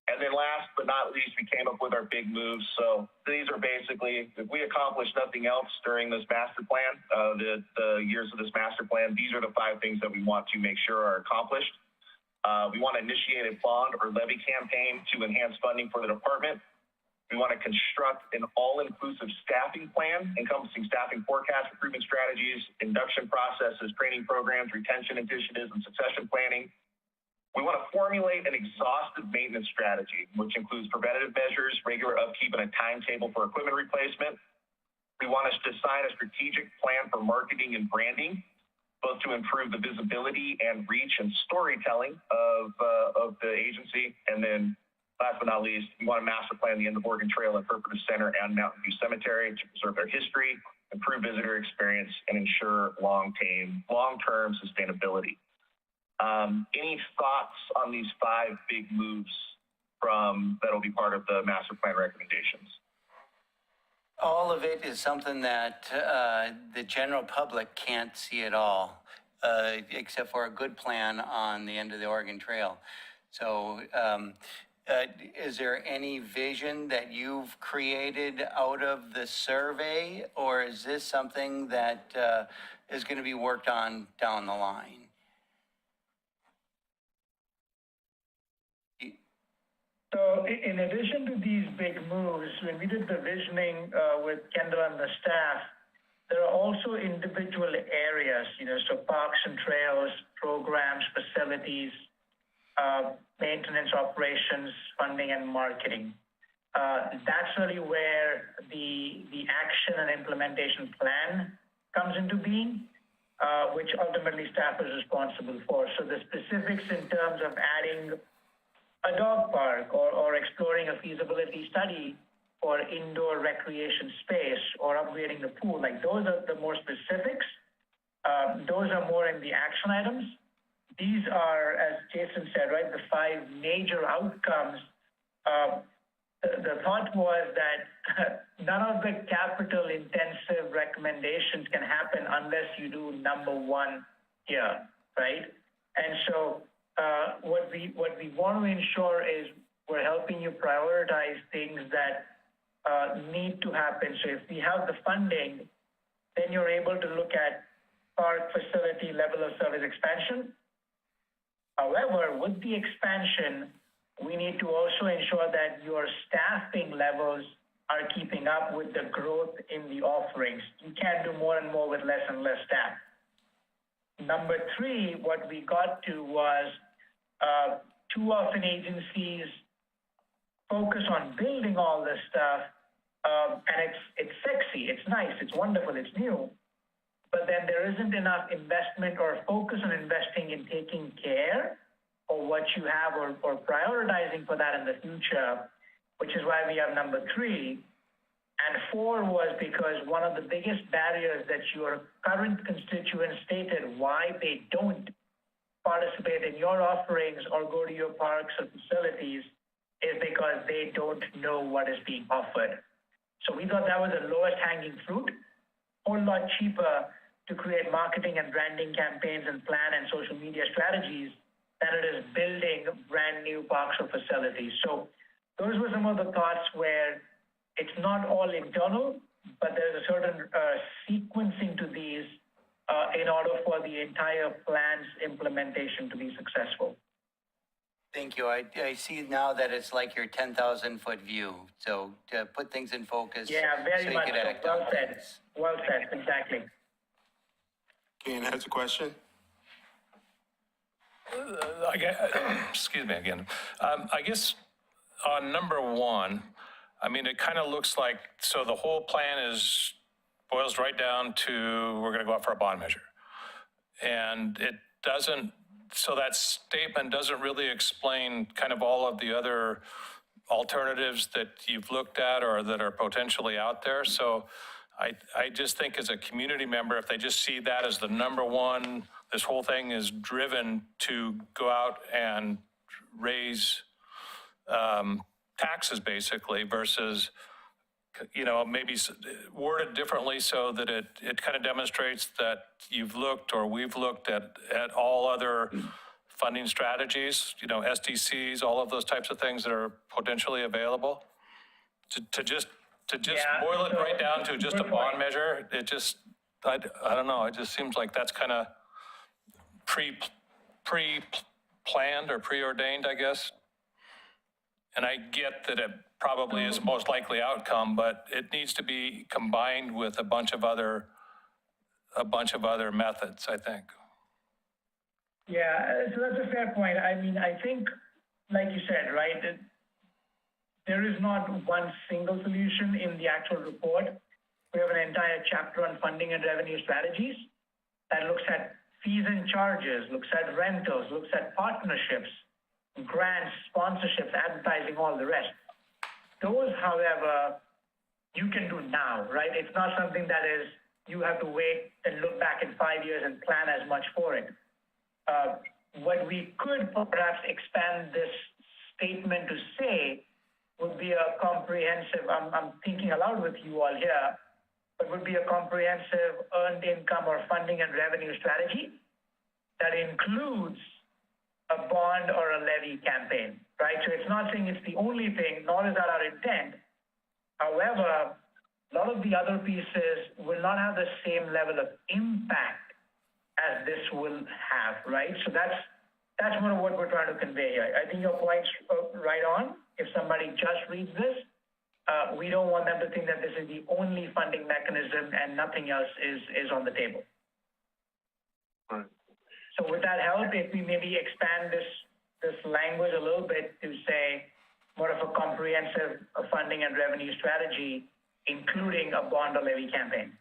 Speaker 11: And then last but not least, we came up with our big moves. So these are basically, if we accomplish nothing else during this master plan, the years of this master plan, these are the 5 things that we want to make sure are accomplished. We want to initiate a bond or levy campaign to enhance funding for the department. We want to construct an all-inclusive staffing plan encompassing staffing forecast, recruitment strategies, induction processes, training programs, retention initiatives, and succession planning. We want to formulate an exhaustive maintenance strategy, which includes preventative measures, regular upkeep, and a timetable for equipment replacement. We want us to design a strategic plan for marketing and branding, both to improve the visibility and reach and storytelling of the agency. And then last but not least, we want to master plan the End of Oregon Trail, Interpretive Center, and Mountain View Cemetery to preserve their history, improve visitor experience, and ensure long-term sustainability. Any thoughts on these 5 big moves that'll be part of the master plan recommendations?
Speaker 1: All of it is something that the general public can't see at all, except for a good plan on the end of the Oregon Trail. So is there any vision that you've created out of the survey, or is this something that is going to be worked on down the line?
Speaker 10: So in addition to these big moves, when we did the visioning with Kendall and the staff, there are also individual areas, so parks and trails, programs, facilities, maintenance, operations, funding, and marketing. That's really where the action and implementation plan comes into being, which ultimately staff is responsible for. So the specifics in terms of adding a dog park or exploring a feasibility study for indoor recreation space or upgrading the pool, like those are the more specifics. Those are more in the action items. These are, as Jason said, right, the 5 major outcomes. The thought was that none of the capital intensive recommendations can happen unless you do number 1 here, right? And so what we want to ensure is we're helping you prioritize things that need to happen. So if we have the funding, then you're able to look at park facility level of service expansion. However, with the expansion, we need to also ensure that your staffing levels are keeping up with the growth in the offerings. You can't do more and more with less and less staff. Number 3, what we got to was too often agencies focus on building all this stuff, and it's sexy, it's nice, it's wonderful, it's new, but then there isn't enough investment or focus on investing in taking care of what you have or prioritizing for that in the future, which is why we have number 3. And 4 was because one of the biggest barriers that your current constituents stated why they don't participate in your offerings or go to your parks or facilities is because they don't know what is being offered. So we thought that was the lowest hanging fruit, a whole lot cheaper to create marketing and branding campaigns and plan and social media strategies than it is building brand new parks or facilities. So those were some of the thoughts where it's not all internal, but there's a certain sequencing to these in order for the entire plan's implementation to be successful.
Speaker 1: Thank you. I see now that it's like your 10,000-foot view. So to put things in focus.
Speaker 10: Yeah, very
Speaker 1: so you
Speaker 10: much
Speaker 1: could
Speaker 10: so.
Speaker 1: act
Speaker 10: Well
Speaker 1: on
Speaker 10: said.
Speaker 1: things.
Speaker 10: Well said, exactly.
Speaker 7: Ken has a question?
Speaker 13: I guess, excuse me again. I guess on number one, I mean, it kind of looks like, so the whole plan boils right down to, we're going to go out for a bond measure. And it doesn't, so that statement doesn't really explain kind of all of the other alternatives that you've looked at or that are potentially out there. So I just think as a community member, if they just see that as the number one, this whole thing is driven to go out and raise taxes basically versus, maybe worded differently so that it kind of demonstrates that you've looked or we've looked at all other funding strategies, SDCs, all of those types of things that are potentially available. To just boil it right down to just a bond measure, it just, I don't know, it just seems like that's kind of pre-planned or preordained, I guess. And I get that it probably is the most likely outcome, but it needs to be combined with a bunch of other methods, I think.
Speaker 10: Yeah, so that's a fair point. I mean, I think, like you said, right, there is not one single solution in the actual report. We have an entire chapter on funding and revenue strategies that looks at fees and charges, looks at rentals, looks at partnerships, grants, sponsorships, advertising, all the rest. Those, however, you can do now, right? It's not something that is, you have to wait and look back in 5 years and plan as much for it. What we could perhaps expand this statement to say would be a comprehensive, I'm thinking aloud with you all here, but would be a comprehensive earned income or funding and revenue strategy that includes a bond or a levy campaign, right? So it's not saying it's the only thing, nor is that our intent. However, a lot of the other pieces will not have the same level of impact as this will have, right? So that's more of what we're trying to convey here. I think your point's right on. If somebody just reads this, we don't want them to think that this is the only funding mechanism and nothing else is on the table.
Speaker 8: Right.
Speaker 10: So would that help if we maybe expand this language a little bit to say more of a comprehensive funding and revenue strategy, including a bond or levy campaign?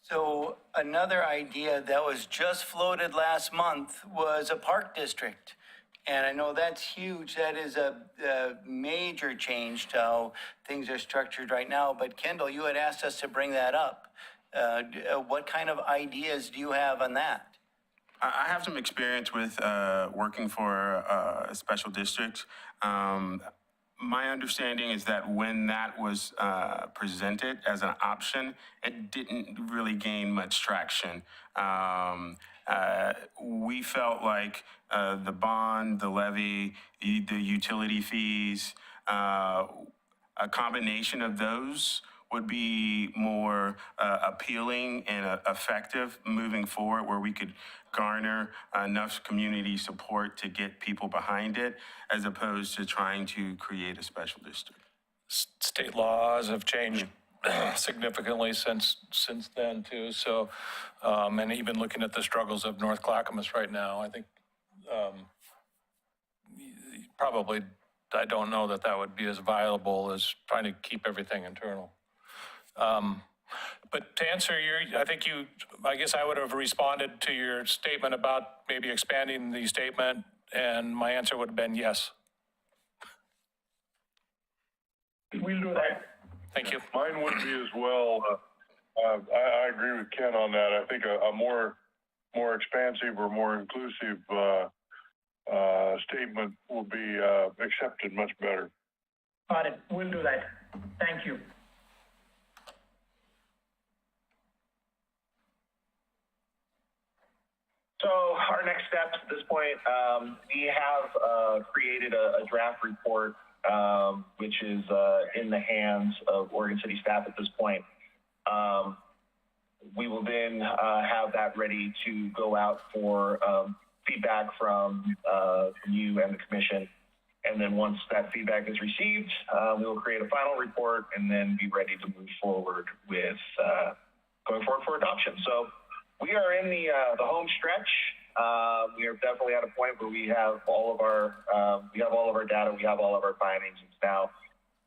Speaker 1: So another idea that was just floated last month was a park district. And I know that's huge. That is a major change to how things are structured right now. But Kendall, you had asked us to bring that up. What kind of ideas do you have on that?
Speaker 7: I have some experience with working for a special district. My understanding is that when that was presented as an option, it didn't really gain much traction. We felt like the bond, the levy, the utility fees, a combination of those would be more appealing and effective moving forward, where we could garner enough community support to get people behind it, as opposed to trying to create a special district.
Speaker 13: State laws have changed significantly since then too. So, and even looking at the struggles of North Clackamette right now, I think probably, I don't know that would be as viable as trying to keep everything internal. But to answer I guess I would have responded to your statement about maybe expanding the statement, and my answer would have been yes.
Speaker 8: We'll do that.
Speaker 13: Thank you.
Speaker 8: Mine would be as well. I agree with Ken on that. I think a more expansive or more inclusive statement will be accepted much better.
Speaker 10: Got it. We'll do that. Thank you.
Speaker 11: So our next steps at this point, we have created a draft report, which is in the hands of Oregon City staff at this point. We will then have that ready to go out for feedback from you and the commission. And then once that feedback is received, we will create a final report and then be ready to move forward with going forward for adoption. So we are in the home stretch. We are definitely at a point where we have all of our data, we have all of our findings. It's now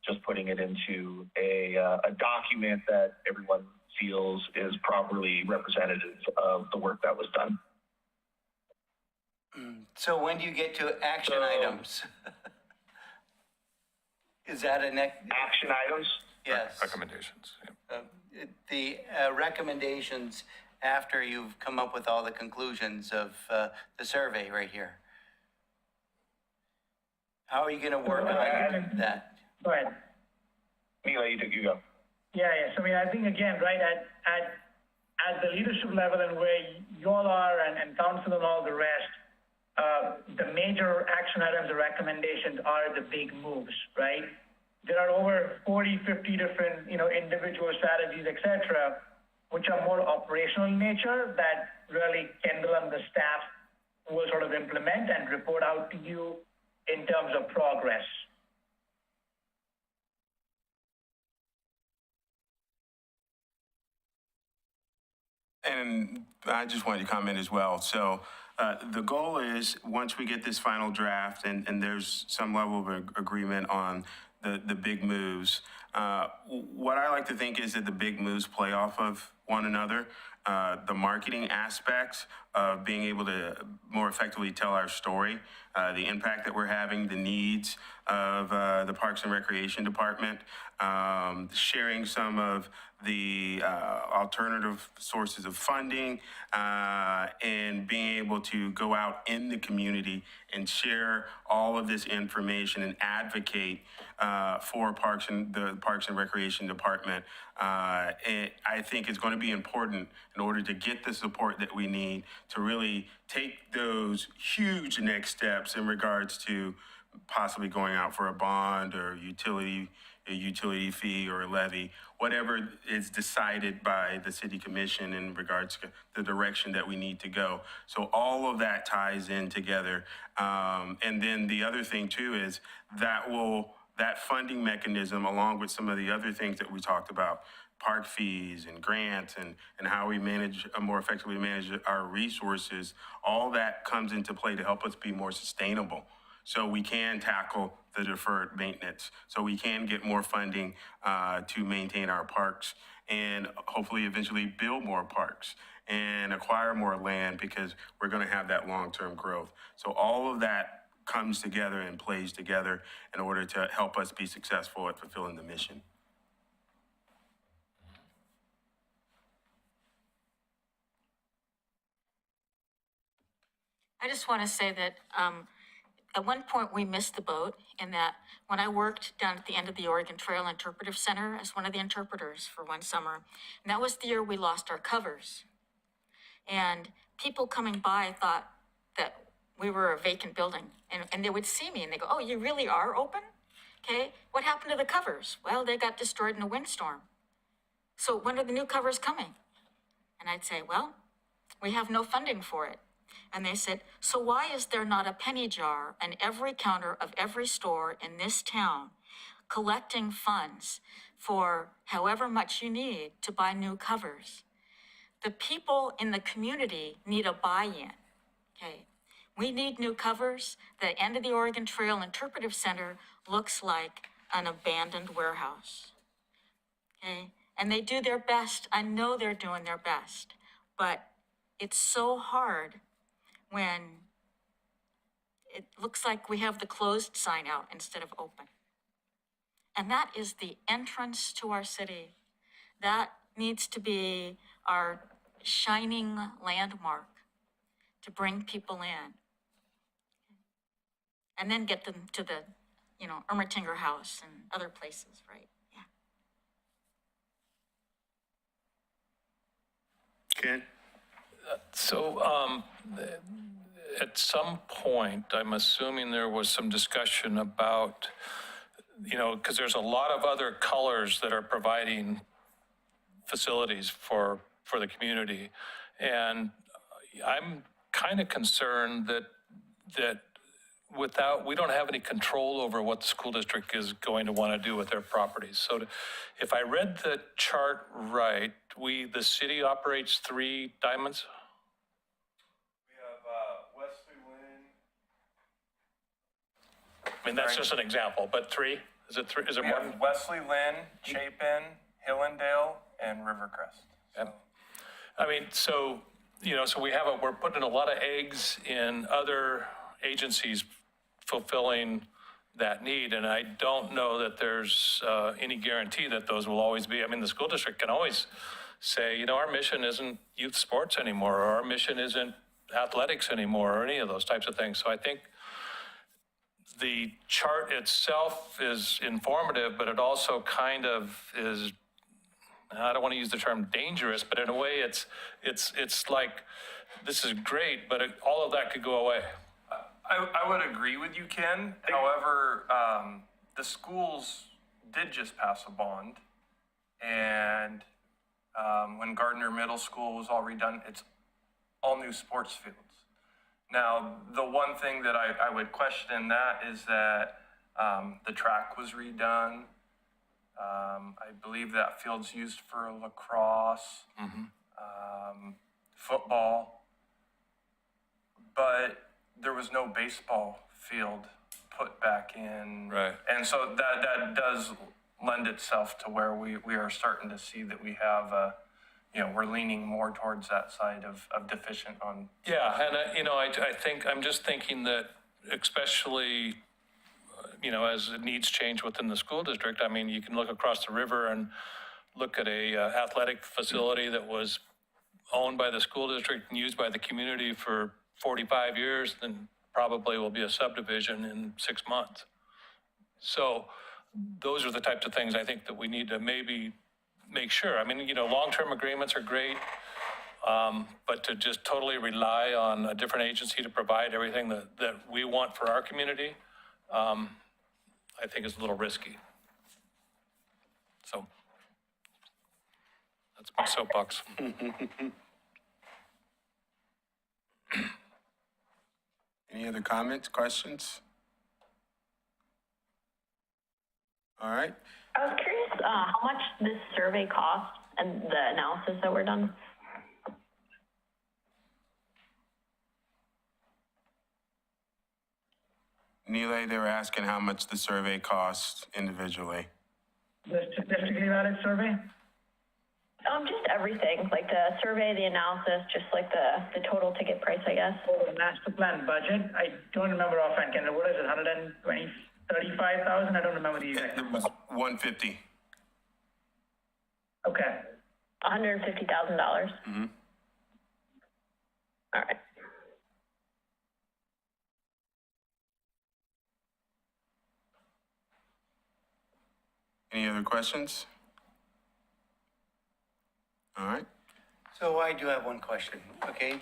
Speaker 11: just putting it into a document that everyone feels is properly representative of the work that was done.
Speaker 1: So when do you get to action items? Is that a next?
Speaker 11: Action items?
Speaker 1: Yes.
Speaker 13: Recommendations. Yeah.
Speaker 1: The recommendations after you've come up with all the conclusions of the survey right here. How are you going to work on that?
Speaker 10: Go ahead.
Speaker 11: Mila, you go.
Speaker 10: Yeah. So I mean, I think again, right, at the leadership level and where you all are and council and all the rest, the major action items or recommendations are the big moves, right? There are over 40, 50 different, individual strategies, et cetera, which are more operational in nature that really Kendall and the staff will sort of implement and report out to you in terms of progress.
Speaker 7: And I just wanted to comment as well. So the goal is, once we get this final draft and there's some level of agreement on the big moves, what I like to think is that the big moves play off of one another. The marketing aspects of being able to more effectively tell our story, the impact that we're having, the needs of the Parks and Recreation Department, sharing some of the alternative sources of funding, and being able to go out in the community and share all of this information and advocate for the Parks and Recreation Department. And I think it's going to be important in order to get the support that we need to really take those huge next steps in regards to possibly going out for a bond or a utility fee or a levy, whatever is decided by the city commission in regards to the direction that we need to go. So all of that ties in together. And then the other thing too is that funding mechanism, along with some of the other things that we talked about, park fees and grants and how we more effectively manage our resources, all that comes into play to help us be more sustainable. So we can tackle the deferred maintenance, so we can get more funding to maintain our parks and hopefully eventually build more parks and acquire more land, because we're going to have that long-term growth. So all of that comes together and plays together in order to help us be successful at fulfilling the mission.
Speaker 14: I just want to say that at one point we missed the boat in that when I worked down at the end of the Oregon Trail Interpretive Center as one of the interpreters for one summer, and that was the year we lost our covers. And people coming by thought that we were a vacant building, and they would see me and they go, "Oh, you really are open? Okay, what happened to the covers?" "Well, they got destroyed in a windstorm." "So when are the new covers coming?" And I'd say, "Well, we have no funding for it." And they said, "So why is there not a penny jar on every counter of every store in this town collecting funds for however much you need to buy new covers?" The people in the community need a buy-in, okay? We need new covers. The end of the Oregon Trail Interpretive Center looks like an abandoned warehouse, okay? And they do their best. I know they're doing their best, but it's so hard when it looks like we have the closed sign out instead of open. And that is the entrance to our city. That needs to be our shining landmark to bring people in. And then get them to the, Ermatinger House and other places, right? Yeah.
Speaker 7: Ken?
Speaker 13: So at some point, I'm assuming there was some discussion about, because there's a lot of other colors that are providing facilities for the community. And I'm kind of concerned that we don't have any control over what the school district is going to want to do with their properties. So if I read the chart right, the city operates 3 diamonds?
Speaker 4: We have Wesley Lynn.
Speaker 13: I mean, that's just an example, but 3? Is it 3? Is it
Speaker 4: We
Speaker 13: more?
Speaker 4: have Wesley Lynn, Chapin, Hillendale, and Rivercrest.
Speaker 13: Yep. I mean, so, so we're putting a lot of eggs in other agencies fulfilling that need. And I don't know that there's any guarantee that those will always be. I mean, the school district can always say, our mission isn't youth sports anymore, or our mission isn't athletics anymore, or any of those types of things. So I think the chart itself is informative, but it also kind of is, I don't want to use the term dangerous, but in a way it's like, this is great, but all of that could go away.
Speaker 4: I would agree with you, Ken. However, the schools did just pass a bond, and when Gardner Middle School was all redone, it's all new sports fields. Now, the one thing that I would question that is that the track was redone. I believe that field's used for lacrosse, football, but there was no baseball field put back in.
Speaker 13: Right.
Speaker 4: And so that does lend itself to where we are starting to see that we have, we're leaning more towards that side of deficient on.
Speaker 13: Yeah, and I think, I'm just thinking that especially, as needs change within the school district, I mean, you can look across the river and look at a athletic facility that was owned by the school district and used by the community for 45 years, then probably will be a subdivision in 6 months. So those are the types of things I think that we need to maybe make sure. I mean, long-term agreements are great, but to just totally rely on a different agency to provide everything that we want for our community, I think is a little risky. So that's my soapbox.
Speaker 7: Any other comments, questions? All right.
Speaker 9: I was curious how much this survey cost and the analysis that were done.
Speaker 7: Neela, they were asking how much the survey costs individually.
Speaker 10: The statistically valid survey?
Speaker 9: Just everything, like the survey, the analysis, just like the total ticket price, I guess.
Speaker 10: For the master plan budget, I don't remember offhand, Ken, what is it, 120, 35,000? I don't remember the exact
Speaker 7: It
Speaker 10: number.
Speaker 7: was 150.
Speaker 10: Okay.
Speaker 9: $150,000.
Speaker 7: Mm-hmm.
Speaker 9: All right.
Speaker 7: Any other questions? All right.
Speaker 1: So I do have one question, okay?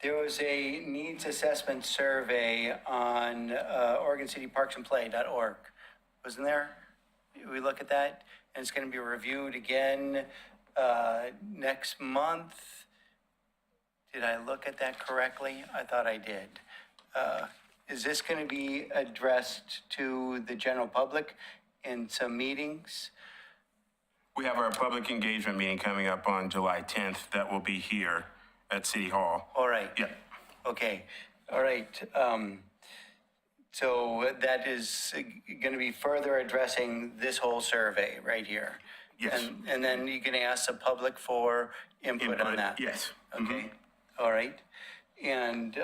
Speaker 1: There was a needs assessment survey on OregonCityParksandPlay.org, wasn't there? We look at that, and it's going to be reviewed again next month. Did I look at that correctly? I thought I did. Is this going to be addressed to the general public in some meetings?
Speaker 7: We have our public engagement meeting coming up on July 10th. That will be here at City Hall.
Speaker 1: All right.
Speaker 7: Yeah.
Speaker 1: Okay, all right. So that is going to be further addressing this whole survey right here?
Speaker 7: Yes.
Speaker 1: And then you can ask the public for input on that?
Speaker 7: Yes.
Speaker 1: Okay, all right. And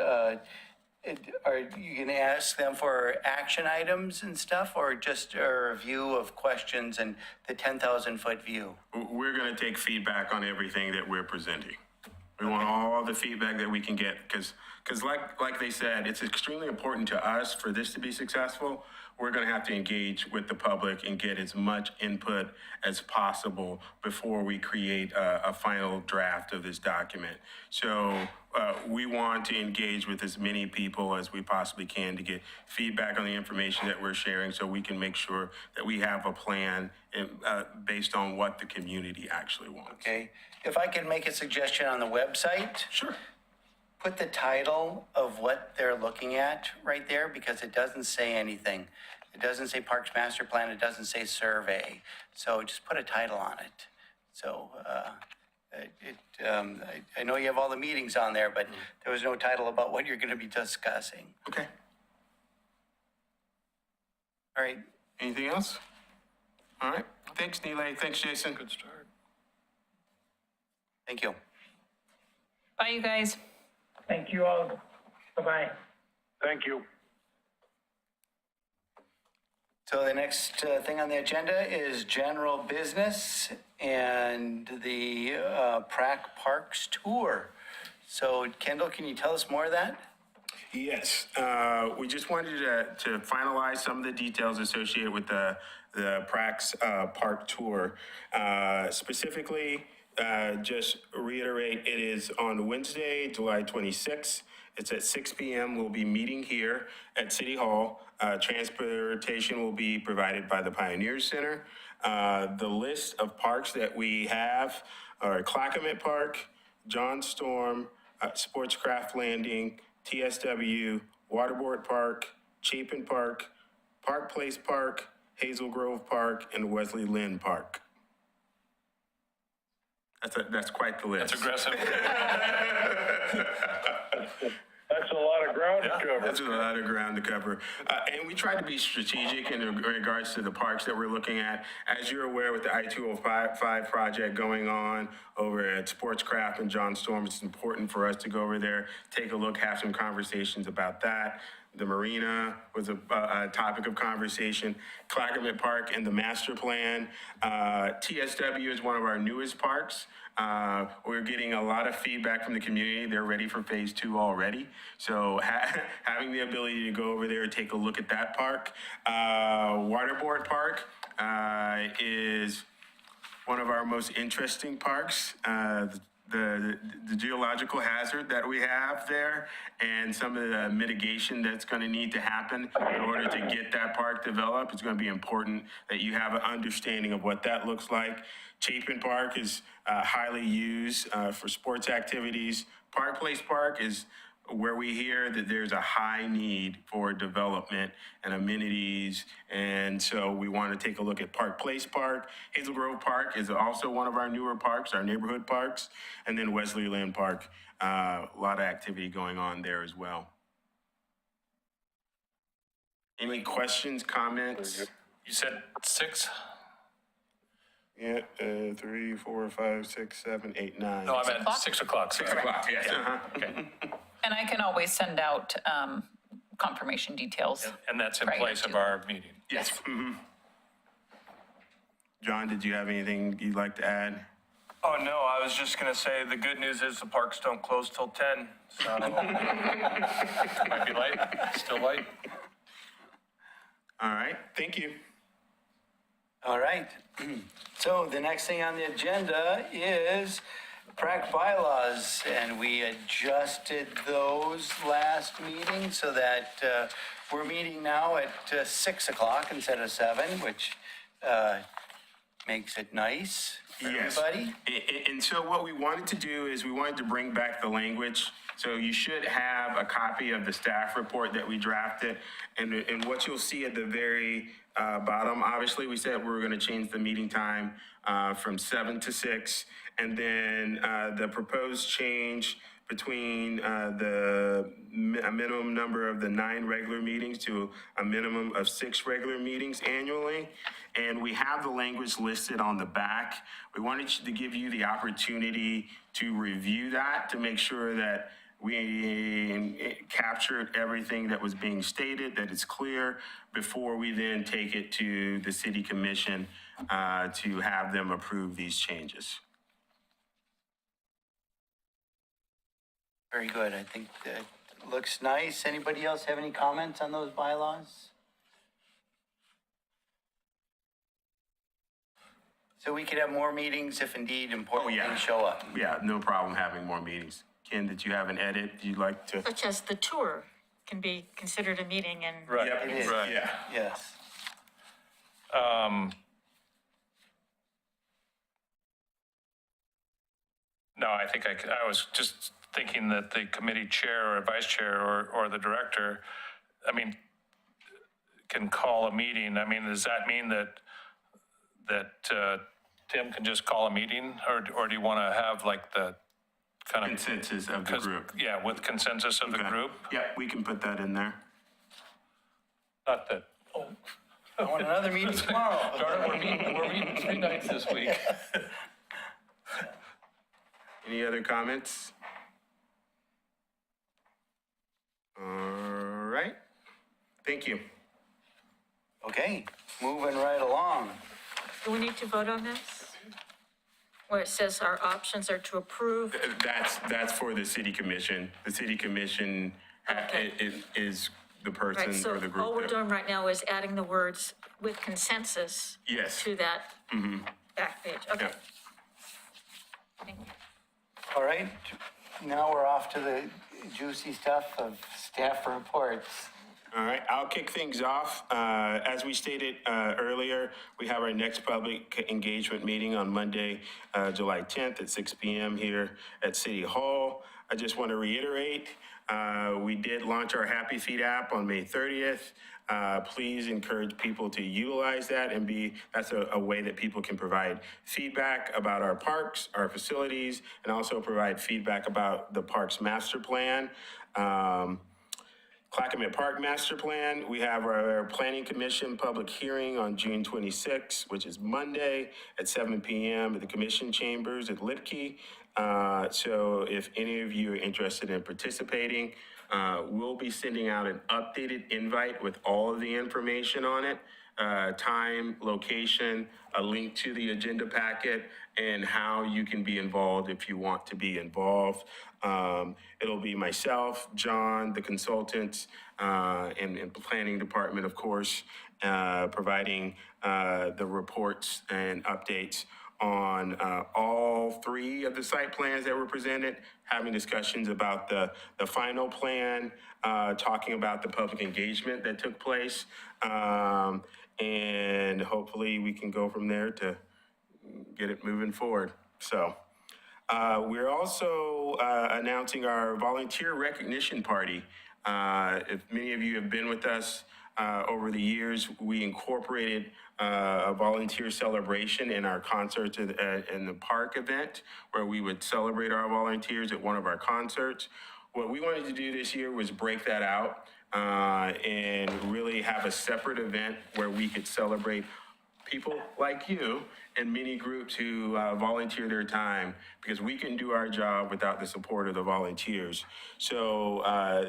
Speaker 1: are you going to ask them for action items and stuff, or just a review of questions and the 10,000-foot view?
Speaker 7: We're going to take feedback on everything that we're presenting. We want all the feedback that we can get, because like they said, it's extremely important to us for this to be successful. We're going to have to engage with the public and get as much input as possible before we create a final draft of this document. So we want to engage with as many people as we possibly can to get feedback on the information that we're sharing, so we can make sure that we have a plan based on what the community actually wants.
Speaker 1: Okay, if I could make a suggestion on the website?
Speaker 7: Sure.
Speaker 1: put the title of what they're looking at right there, because it doesn't say anything. It doesn't say Parks Master Plan, it doesn't say survey. So just put a title on it. So, I know you have all the meetings on there, but there was no title about what you're gonna be discussing.
Speaker 7: Okay.
Speaker 1: All right,
Speaker 7: Anything else? All right. Thanks, Neelay. Thanks, Jason.
Speaker 13: Good start.
Speaker 1: thank you.
Speaker 2: Bye, you guys.
Speaker 10: Thank you all. Bye-bye.
Speaker 8: Thank you.
Speaker 1: So the next thing on the agenda is general business and the PRAC Parks Tour. So Kendall, can you tell us more of that?
Speaker 7: Yes, we just wanted to finalize some of the details associated with the PRAC's park tour. Specifically, just reiterate, it is on Wednesday, July 26th. It's at 6 p.m. We'll be meeting here at City Hall. Transportation will be provided by the Pioneer Center. The list of parks that we have are Clackamette Park, John Storm, Sportscraft Landing, TSW, Waterboard Park, Chapin Park, Park Place Park, Hazel Grove Park, and Wesley Lynn Park. That's quite the list.
Speaker 13: That's aggressive.
Speaker 8: That's a lot of ground to cover.
Speaker 7: That's a lot of ground to cover. And we try to be strategic in regards to the parks that we're looking at. As you're aware, with the I-205 project going on over at Sportscraft and John Storm, it's important for us to go over there, take a look, have some conversations about that. The marina was a topic of conversation. Clackamette Park and the master plan. TSW is one of our newest parks. We're getting a lot of feedback from the community. They're ready for phase 2 already. So having the ability to go over there and take a look at that park. Waterboard Park is one of our most interesting parks. The geological hazard that we have there and some of the mitigation that's going to need to happen in order to get that park developed. It's going to be important that you have an understanding of what that looks like. Chapin Park is highly used for sports activities. Park Place Park is where we hear that there's a high need for development and amenities. And so we want to take a look at Park Place Park. Hazel Grove Park is also one of our newer parks, our neighborhood parks. And then Wesley Lynn Park, a lot of activity going on there as well. Any questions, comments?
Speaker 13: You said 6?
Speaker 7: Yeah, 3, 4, 5, 6, 7, 8, 9.
Speaker 13: No, I meant 6 o'clock.
Speaker 7: 6 o'clock, yes.
Speaker 13: Okay.
Speaker 12: And I can always send out confirmation details.
Speaker 13: And that's in
Speaker 12: prior
Speaker 13: place
Speaker 12: to.
Speaker 13: of our meeting.
Speaker 7: Yes. Mm-hmm. John, did you have anything you'd like to add?
Speaker 4: Oh, no, I was just gonna say, the good news is the parks don't close till 10, so.
Speaker 13: Might be light, still light.
Speaker 7: All right, thank you.
Speaker 1: All right. So the next thing on the agenda is PRAC bylaws, and we adjusted those last meeting so that we're meeting now at 6 o'clock instead of 7, which makes it nice for everybody.
Speaker 7: And so what we wanted to do is we wanted to bring back the language. So you should have a copy of the staff report that we drafted. And what you'll see at the very bottom, obviously we said we were going to change the meeting time from 7 to 6. And then the proposed change between a minimum number of the 9 regular meetings to a minimum of 6 regular meetings annually. And we have the language listed on the back. We wanted to give you the opportunity to review that to make sure that we captured everything that was being stated, that it's clear, before we then take it to the city commission to have them approve these changes.
Speaker 1: Very good. I think that looks nice. Anybody else have any comments on those bylaws? So we could have more meetings if indeed important things show up.
Speaker 7: Yeah, no problem having more meetings. Ken, did you have an edit you'd like to?
Speaker 14: Such as the tour can be considered a meeting and.
Speaker 13: Right.
Speaker 7: Yep,
Speaker 1: It is.
Speaker 13: Right.
Speaker 7: Yeah.
Speaker 1: Yes.
Speaker 13: No, I think I was just thinking that the committee chair or vice chair or the director, I mean, can call a meeting. I mean, does that mean that Tim can just call a meeting, or do you want to have like the kind of
Speaker 7: Consensus of the group.
Speaker 13: Yeah, with consensus of the group.
Speaker 7: Yeah, we can put that in there.
Speaker 13: Not that.
Speaker 1: I want another meeting tomorrow.
Speaker 13: Darn it, we're meeting 3 nights this week.
Speaker 7: Any other comments? All right. Thank you.
Speaker 1: Okay, moving right along.
Speaker 14: Do we need to vote on this? Where it says our options are to approve?
Speaker 7: That's for the city commission. The city commission is the person
Speaker 14: Right, so
Speaker 7: or the group.
Speaker 14: all we're doing right now is adding the words with consensus
Speaker 7: Yes.
Speaker 14: to that back page. Okay.
Speaker 7: Yeah.
Speaker 14: Thank you.
Speaker 1: All right, now we're off to the juicy stuff of staff reports.
Speaker 7: All right, I'll kick things off. As we stated earlier, we have our next public engagement meeting on Monday, July 10th at 6 p.m. here at City Hall. I just want to reiterate, we did launch our Happy Feet app on May 30th. Please encourage people to utilize that that's a way that people can provide feedback about our parks, our facilities, and also provide feedback about the parks master plan. Clackamette Park Master Plan, we have our Planning Commission public hearing on June 26th, which is Monday at 7 p.m. at the Commission Chambers at Litke. So if any of you are interested in participating, we'll be sending out an updated invite with all of the information on it, time, location, a link to the agenda packet, and how you can be involved if you want to be involved. It'll be myself, John, the consultants, and planning department, of course, providing the reports and updates on all 3 of the site plans that were presented, having discussions about the final plan, talking about the public engagement that took place, and hopefully we can go from there to get it moving forward. So we're also announcing our volunteer recognition party. If many of you have been with us over the years, we incorporated a volunteer celebration in our concerts in the park event, where we would celebrate our volunteers at one of our concerts. What we wanted to do this year was break that out and really have a separate event where we could celebrate people like you and many groups who volunteer their time, because we can do our job without the support of the volunteers. So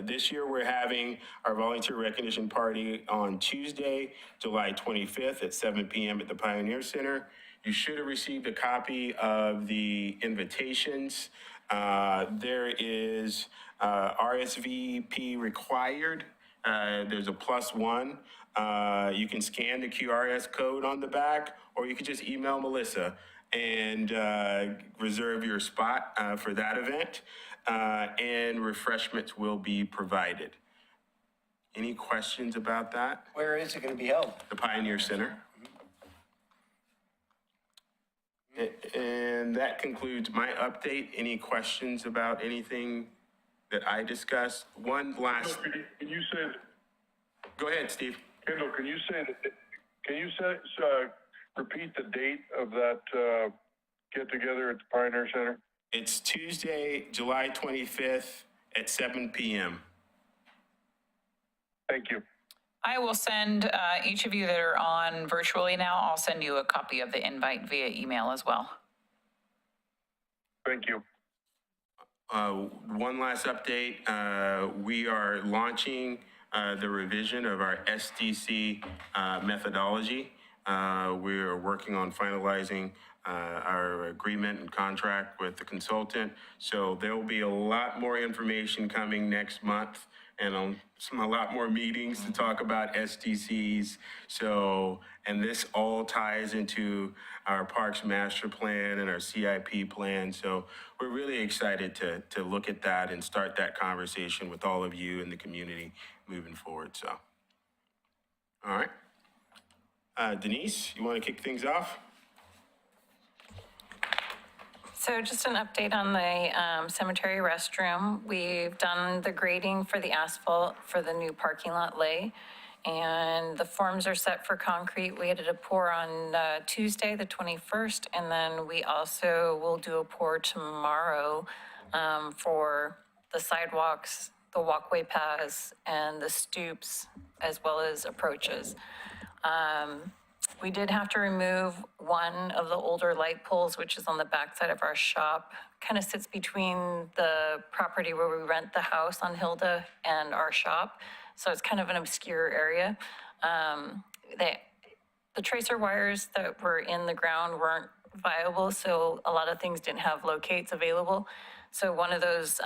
Speaker 7: this year we're having our volunteer recognition party on Tuesday, July 25th at 7 p.m. at the Pioneer Center. You should have received a copy of the invitations. There is RSVP required. There's a +1. You can scan the QRS code on the back, or you can just email Melissa and reserve your spot for that event. And refreshments will be provided. Any questions about that?
Speaker 1: Where is it going to be held?
Speaker 7: The Pioneer Center. And that concludes my update. Any questions about anything that I discussed? One last.
Speaker 8: Can you say?
Speaker 7: Go ahead, Steve.
Speaker 8: Kendall, can you repeat the date of that get together at the Pioneer Center?
Speaker 7: It's Tuesday, July 25th at 7 p.m.
Speaker 8: Thank you.
Speaker 12: I will send each of you that are on virtually now, I'll send you a copy of the invite via email as well.
Speaker 8: Thank you.
Speaker 7: One last update. We are launching the revision of our SDC methodology. We are working on finalizing our agreement and contract with the consultant. So there will be a lot more information coming next month, and a lot more meetings to talk about SDCs. So, and this all ties into our Parks Master Plan and our CIP plan. So we're really excited to look at that and start that conversation with all of you in the community moving forward. So, all right. Denise, you want to kick things off?
Speaker 2: So just an update on the cemetery restroom. We've done the grading for the asphalt for the new parking lot lay, and the forms are set for concrete. We had a pour on Tuesday, the 21st, and then we also will do a pour tomorrow for the sidewalks, the walkway paths, and the stoops, as well as approaches. We did have to remove one of the older light poles, which is on the backside of our shop. Kind of sits between the property where we rent the house on Hilda and our shop. So it's kind of an obscure area. The tracer wires that were in the ground weren't viable, so a lot of things didn't have locates available. So one of those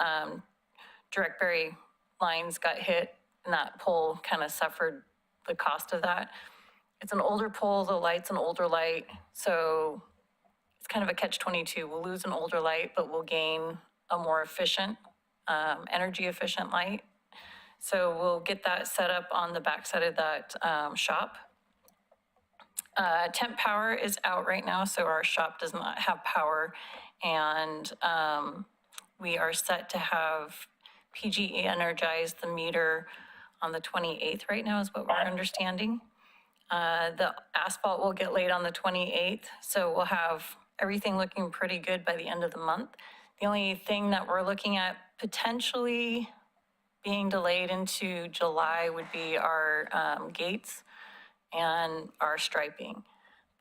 Speaker 2: direct bury lines got hit, and that pole kind of suffered the cost of that. It's an older pole, the light's an older light, so it's kind of a catch-22. We'll lose an older light, but we'll gain a more efficient, energy-efficient light. So we'll get that set up on the backside of that shop. Temp power is out right now, so our shop does not have power, and we are set to have PG energize the meter on the 28th right now is what we're understanding. The asphalt will get laid on the 28th, so we'll have everything looking pretty good by the end of the month. The only thing that we're looking at potentially being delayed into July would be our gates and our striping.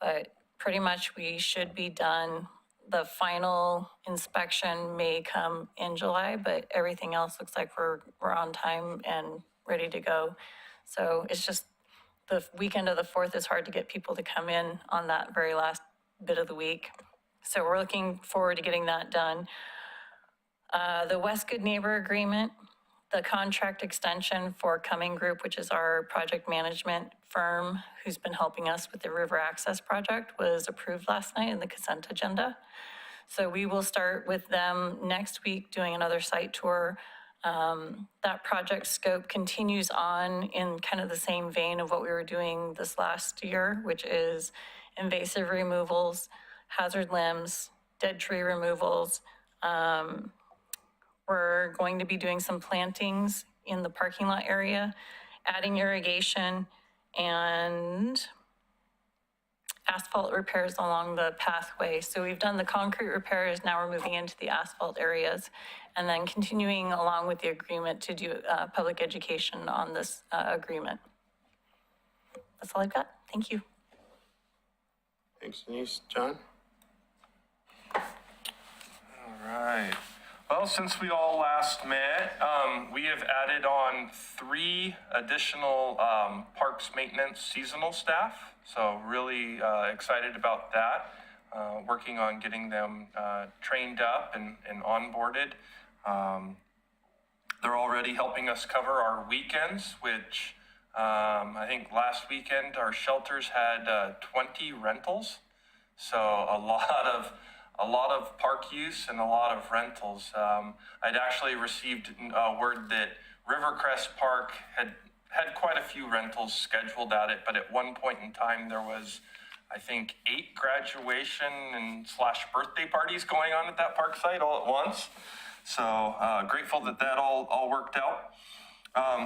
Speaker 2: But pretty much we should be done. The final inspection may come in July, but everything else looks like we're on time and ready to go. So it's just the weekend of the 4th is hard to get people to come in on that very last bit of the week. So we're looking forward to getting that done. The West Good Neighbor Agreement, the contract extension for Cumming Group, which is our project management firm who's been helping us with the river access project, was approved last night in the consent agenda. So we will start with them next week doing another site tour. That project scope continues on in kind of the same vein of what we were doing this last year, which is invasive removals, hazard limbs, dead tree removals. We're going to be doing some plantings in the parking lot area, adding irrigation, and asphalt repairs along the pathway. So we've done the concrete repairs, now we're moving into the asphalt areas, and then continuing along with the agreement to do public education on this agreement. That's all I've got. Thank you.
Speaker 7: Thanks, Denise. John?
Speaker 4: All right. Well, since we all last met, we have added on 3 additional parks maintenance seasonal staff. So really excited about that. Working on getting them trained up and onboarded. They're already helping us cover our weekends, which I think last weekend our shelters had 20 rentals. So a lot of park use and a lot of rentals. I'd actually received word that Rivercrest Park had quite a few rentals scheduled at it, but at one point in time there was, I think, 8 graduation and / birthday parties going on at that park site all at once. So grateful that all worked out.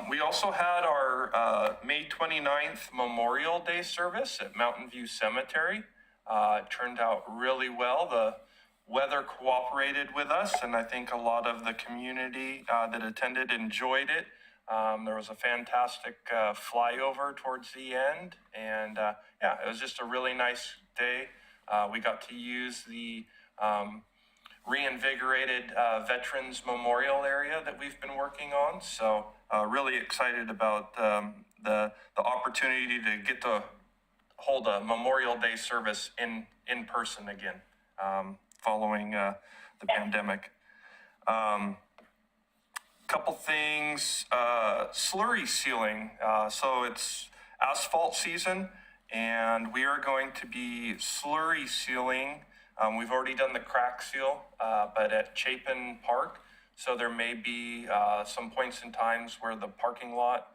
Speaker 4: We also had our May 29th Memorial Day service at Mountain View Cemetery. It turned out really well. The weather cooperated with us, and I think a lot of the community that attended enjoyed it. There was a fantastic flyover towards the end, and yeah, it was just a really nice day. We got to use the reinvigorated Veterans Memorial area that we've been working on, so really excited about the opportunity to get to hold a Memorial Day service in person again, following the pandemic. Couple things, slurry sealing. So it's asphalt season, and we are going to be slurry sealing. We've already done the crack seal, but at Chapin Park. So there may be some points in times where the parking lot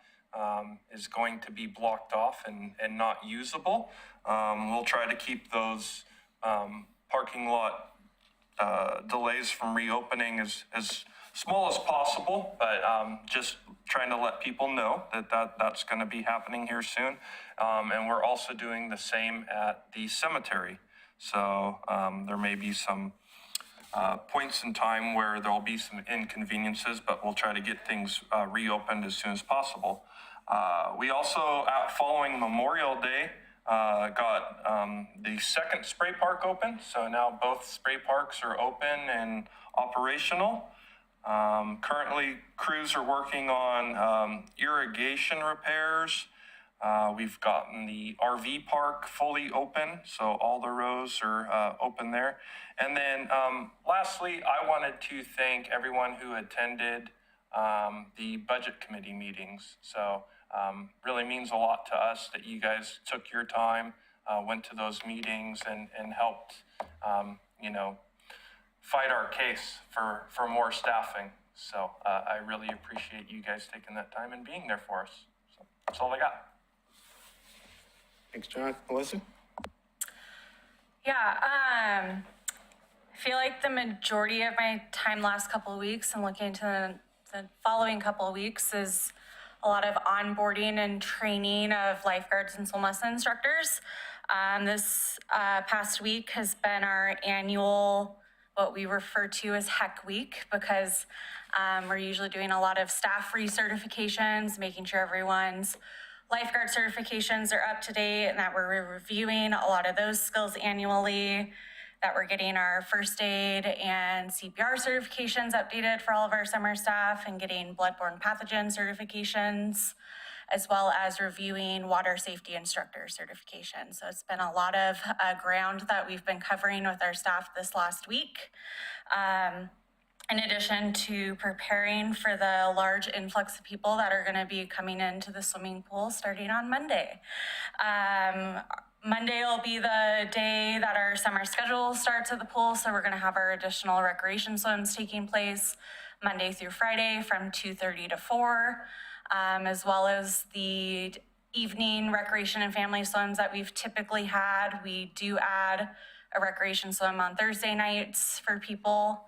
Speaker 4: is going to be blocked off and not usable. We'll try to keep those parking lot delays from reopening as small as possible, but just trying to let people know that's going to be happening here soon. And we're also doing the same at the cemetery. So there may be some points in time where there'll be some inconveniences, but we'll try to get things reopened as soon as possible. We also, following Memorial Day, got the second spray park open. So now both spray parks are open and operational. Currently, crews are working on irrigation repairs. We've gotten the RV park fully open, so all the rows are open there. And then lastly, I wanted to thank everyone who attended the budget committee meetings. So really means a lot to us that you guys took your time, went to those meetings and helped, fight our case for more staffing. So I really appreciate you guys taking that time and being there for us. So that's all I got.
Speaker 7: Thanks, John. Melissa?
Speaker 5: Yeah, I feel like the majority of my time last couple of weeks and looking into the following couple of weeks is a lot of onboarding and training of lifeguards and swim lesson instructors. This past week has been our annual, what we refer to as Heck Week, because we're usually doing a lot of staff recertifications, making sure everyone's lifeguard certifications are up to date and that we're reviewing a lot of those skills annually, that we're getting our first aid and CPR certifications updated for all of our summer staff and getting bloodborne pathogen certifications, as well as reviewing water safety instructor certification. So it's been a lot of ground that we've been covering with our staff this last week. In addition to preparing for the large influx of people that are going to be coming into the swimming pool starting on Monday. Monday will be the day that our summer schedule starts at the pool, so we're going to have our additional recreation swims taking place Monday through Friday from 2:30 to 4, as well as the evening recreation and family swims that we've typically had. We do add a recreation swim on Thursday nights for people.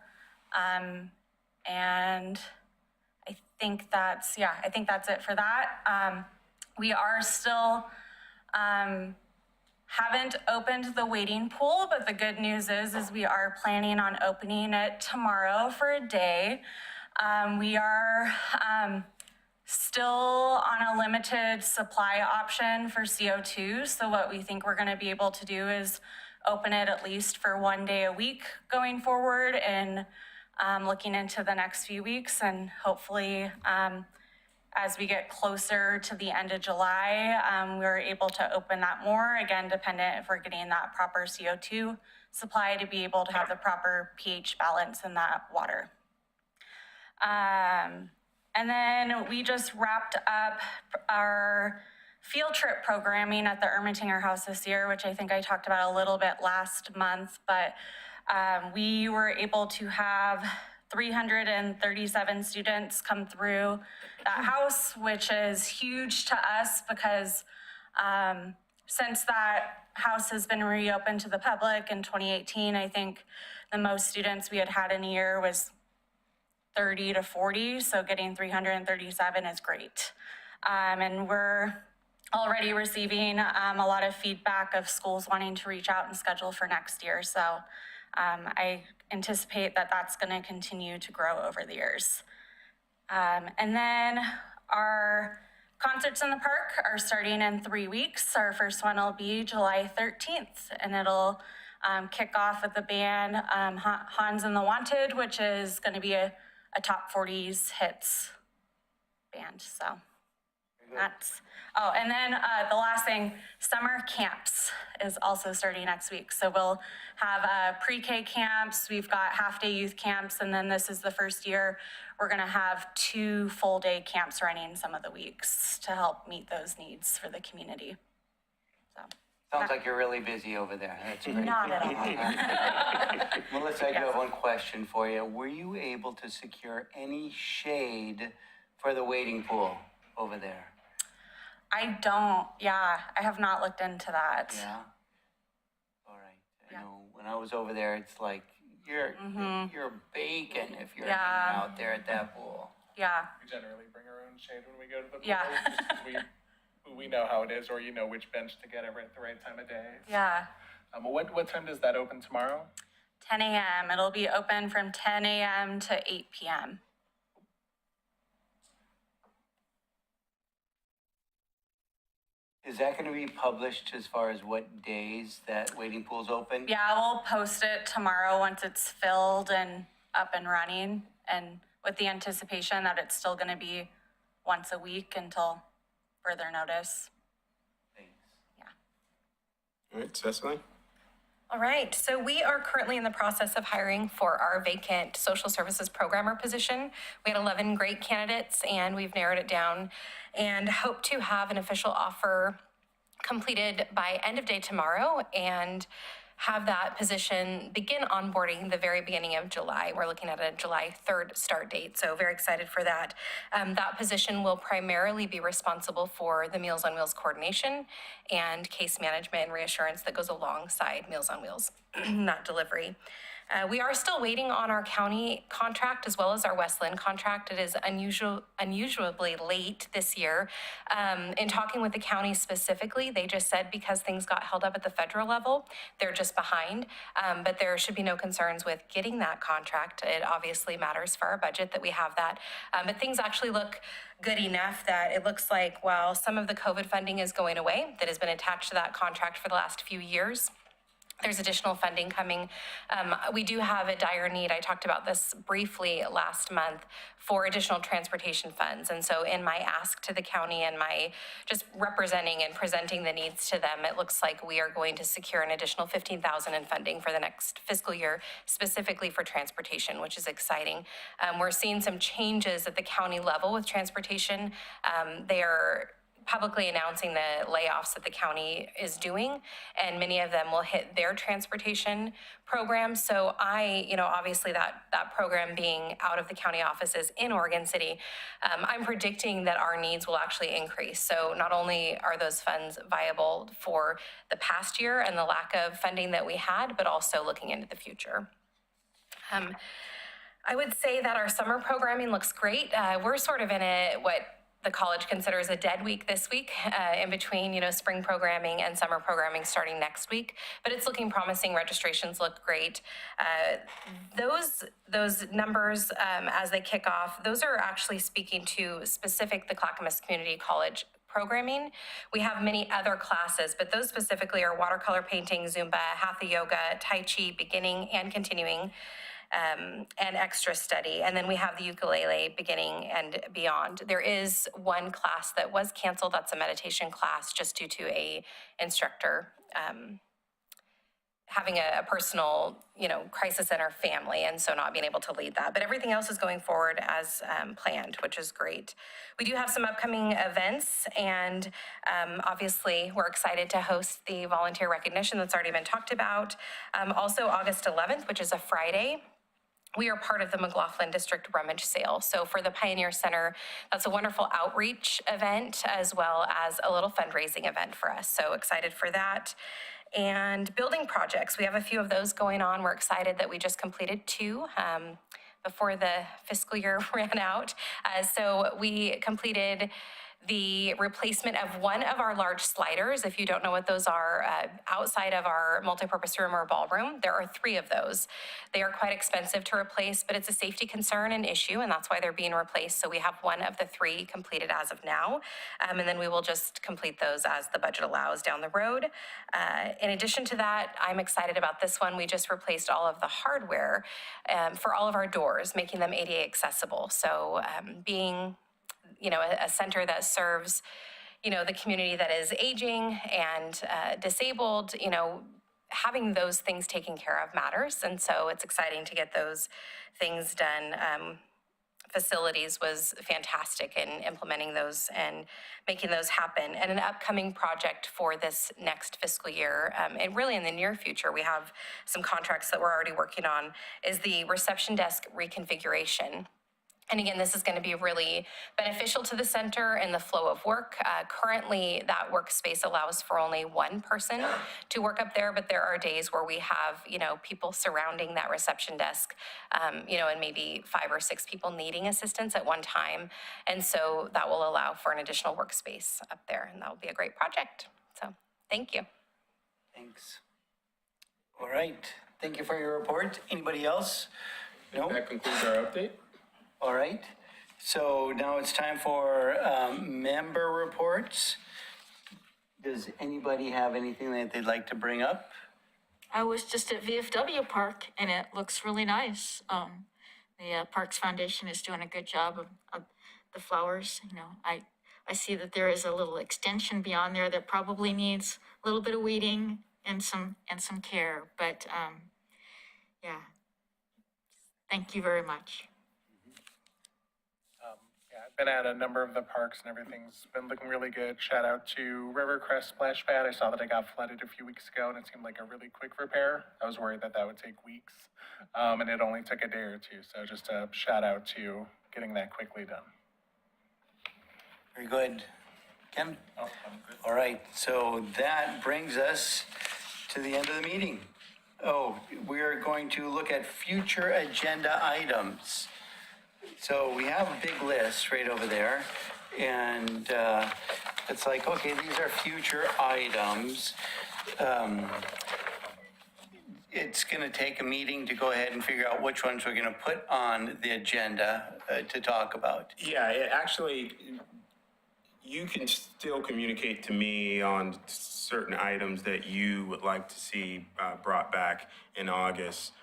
Speaker 5: And I think that's it for that. We are still, haven't opened the wading pool, but the good news is we are planning on opening it tomorrow for a day. We are, still on a limited supply option for CO2. So what we think we're going to be able to do is open it at least for one day a week going forward, and looking into the next few weeks, and hopefully as we get closer to the end of July, we're able to open that more, again, dependent if we're getting that proper CO2 supply to be able to have the proper pH balance in that water. And then we just wrapped up our field trip programming at the Ermitinger House this year, which I think I talked about a little bit last month, but we were able to have 337 students come through that house, which is huge to us because since that house has been reopened to the public in 2018, I think the most students we had in a year was 30 to 40, so getting 337 is great. And we're already receiving a lot of feedback of schools wanting to reach out and schedule for next year. So I anticipate that that's going to continue to grow over the years. And then our concerts in the park are starting in 3 weeks. Our first one will be July 13th, and it'll kick off with the band Hans and the Wanted, which is going to be a top 40s hits band. So that's, oh, and then the last thing, summer camps is also starting next week. So we'll have pre-K camps, we've got half-day youth camps, and then this is the first year we're gonna have 2 full-day camps running some of the weeks to help meet those needs for the community. So.
Speaker 1: Sounds like you're really busy over there. That's great.
Speaker 5: Not at all.
Speaker 1: Melissa, I do have one question for you. Were you able to secure any shade for the wading pool over there?
Speaker 5: I don't, I have not looked into that.
Speaker 1: Yeah? All right. I know when I was over there, it's like you're baking if you're
Speaker 5: Yeah.
Speaker 1: hanging out there at that pool.
Speaker 5: Yeah,
Speaker 3: We generally bring our own shade when we go to the pool.
Speaker 5: Yeah.
Speaker 3: Just 'cause we know how it is, or you know which bench to get at the right time of day.
Speaker 5: yeah.
Speaker 3: What time does that open tomorrow?
Speaker 5: 10 a.m. It'll be open from 10 a.m. to 8 p.m.
Speaker 1: Is that gonna be published as far as what days that wading pool's open?
Speaker 5: Yeah, we'll post it tomorrow once it's filled and up and running, and with the anticipation that it's still gonna be once a week until further notice.
Speaker 1: Thanks.
Speaker 7: All right, Cecily?
Speaker 6: All right, so we are currently in the process of hiring for our vacant social services programmer position. We had 11 great candidates and we've narrowed it down and hope to have an official offer completed by end of day tomorrow and have that position begin onboarding the very beginning of July. We're looking at a July 3rd start date, so very excited for that. That position will primarily be responsible for the Meals on Wheels coordination and case management and reassurance that goes alongside Meals on Wheels, not delivery. We are still waiting on our county contract as well as our Westland contract. It is unusually late this year. In talking with the county specifically, they just said because things got held up at the federal level, they're just behind. But there should be no concerns with getting that contract. It obviously matters for our budget that we have that. But things actually look good enough that it looks like while some of the COVID funding is going away that has been attached to that contract for the last few years, there's additional funding coming. We do have a dire need. I talked about this briefly last month for additional transportation funds. And so in my ask to the county and my just representing and presenting the needs to them, it looks like we are going to secure an additional $15,000 in funding for the next fiscal year, specifically for transportation, which is exciting. We're seeing some changes at the county level with transportation. They are publicly announcing the layoffs that the county is doing, and many of them will hit their transportation program. So obviously that program being out of the county offices in Oregon City, I'm predicting that our needs will actually increase. So not only are those funds viable for the past year and the lack of funding that we had, but also looking into the future. I would say that our summer programming looks great. We're sort of in what the college considers a dead week this week, in between, spring programming and summer programming starting next week. But it's looking promising. Registrations look great. Those numbers, as they kick off, those are actually speaking to the Clackamette Community College programming. We have many other classes, but those specifically are watercolor painting, Zumba, Hatha Yoga, Tai Chi, beginning and continuing, and extra study. And then we have the ukulele beginning and beyond. There is one class that was canceled. That's a meditation class just due to a instructor having a personal, crisis in her family, and so not being able to lead that. But everything else is going forward as planned, which is great. We do have some upcoming events, and obviously we're excited to host the volunteer recognition that's already been talked about. Also August 11th, which is a Friday, we are part of the McLaughlin District Rummage Sale. So for the Pioneer Center, that's a wonderful outreach event as well as a little fundraising event for us. So excited for that. And building projects, we have a few of those going on. We're excited that we just completed 2 before the fiscal year ran out. So we completed the replacement of one of our large sliders. If you don't know what those are, outside of our multipurpose room or ballroom, there are 3 of those. They are quite expensive to replace, but it's a safety concern and issue, and that's why they're being replaced. So we have one of the 3 completed as of now, and then we will just complete those as the budget allows down the road. In addition to that, I'm excited about this one. We just replaced all of the hardware for all of our doors, making them ADA accessible. So being a center that serves, the community that is aging and disabled, having those things taken care of matters. And so it's exciting to get those things done. Facilities was fantastic in implementing those and making those happen. And an upcoming project for this next fiscal year, and really in the near future, we have some contracts that we're already working on, is the reception desk reconfiguration. And again, this is going to be really beneficial to the center and the flow of work. Currently, that workspace allows for only one person to work up there, but there are days where we have, people surrounding that reception desk, and maybe 5 or 6 people needing assistance at one time. And so that will allow for an additional workspace up there, and that will be a great project. So, thank you.
Speaker 1: Thanks. All right, thank you for your report. Anybody else? No?
Speaker 7: That concludes our update.
Speaker 1: All right, so now it's time for member reports. Does anybody have anything that they'd like to bring up?
Speaker 14: I was just at VFW Park and it looks really nice. The Parks Foundation is doing a good job of the flowers. I see that there is a little extension beyond there that probably needs a little bit of weeding and some care, but yeah. Thank you very much.
Speaker 3: I've been at a number of the parks and everything's been looking really good. Shout out to Rivercrest Splash Pad. I saw that it got flooded a few weeks ago and it seemed like a really quick repair. I was worried that would take weeks, and it only took a day or two. So just a shout out to getting that quickly done.
Speaker 1: Very good. Ken?
Speaker 3: Oh, I'm good.
Speaker 1: All right, so that brings us to the end of the meeting. Oh, we are going to look at future agenda items. So we have a big list right over there, and it's like, okay, these are future items. It's going to take a meeting to go ahead and figure out which ones we're going to put on the agenda to talk about.
Speaker 7: Yeah, actually, you can still communicate to me on certain items that you would like to see brought back in August.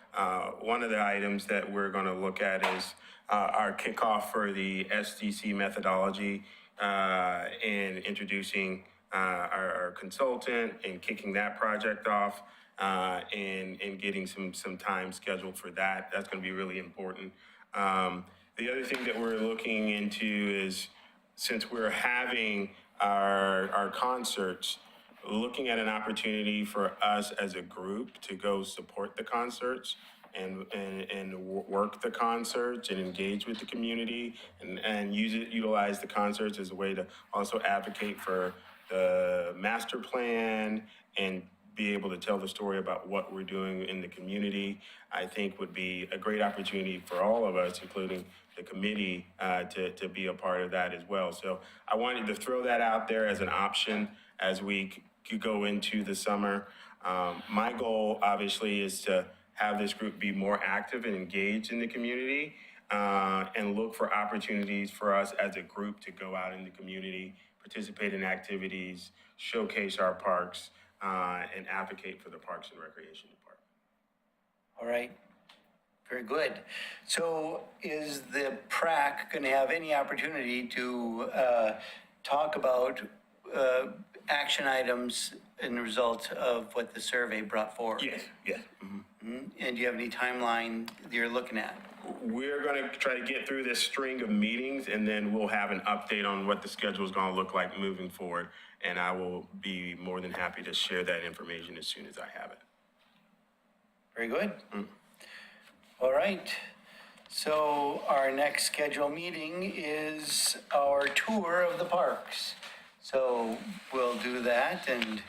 Speaker 7: One of the items that we're going to look at is our kickoff for the SDC methodology and introducing our consultant and kicking that project off and getting some time scheduled for that. That's going to be really important. The other thing that we're looking into is, since we're having our concerts, looking at an opportunity for us as a group to go support the concerts and work the concerts and engage with the community and utilize the concerts as a way to also advocate for the master plan and be able to tell the story about what we're doing in the community, I think would be a great opportunity for all of us, including the committee, to be a part of that as well. So I wanted to throw that out there as an option as we could go into the summer. My goal, obviously, is to have this group be more active and engaged in the community and look for opportunities for us as a group to go out in the community, participate in activities, showcase our parks, and advocate for the Parks and Recreation Department.
Speaker 1: All right, very good. So is the PRAC going to have any opportunity to talk about action items and the results of what the survey brought forward?
Speaker 7: Yes.
Speaker 1: And do you have any timeline you're looking at?
Speaker 7: We're going to try to get through this string of meetings, and then we'll have an update on what the schedule is going to look like moving forward. And I will be more than happy to share that information as soon as I have it.
Speaker 1: Very good. All right. So our next scheduled meeting is our tour of the parks. So we'll do that, and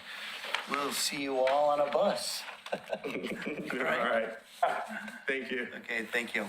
Speaker 1: we'll see you all on a bus.
Speaker 7: All right. Thank you.
Speaker 1: Okay, thank you.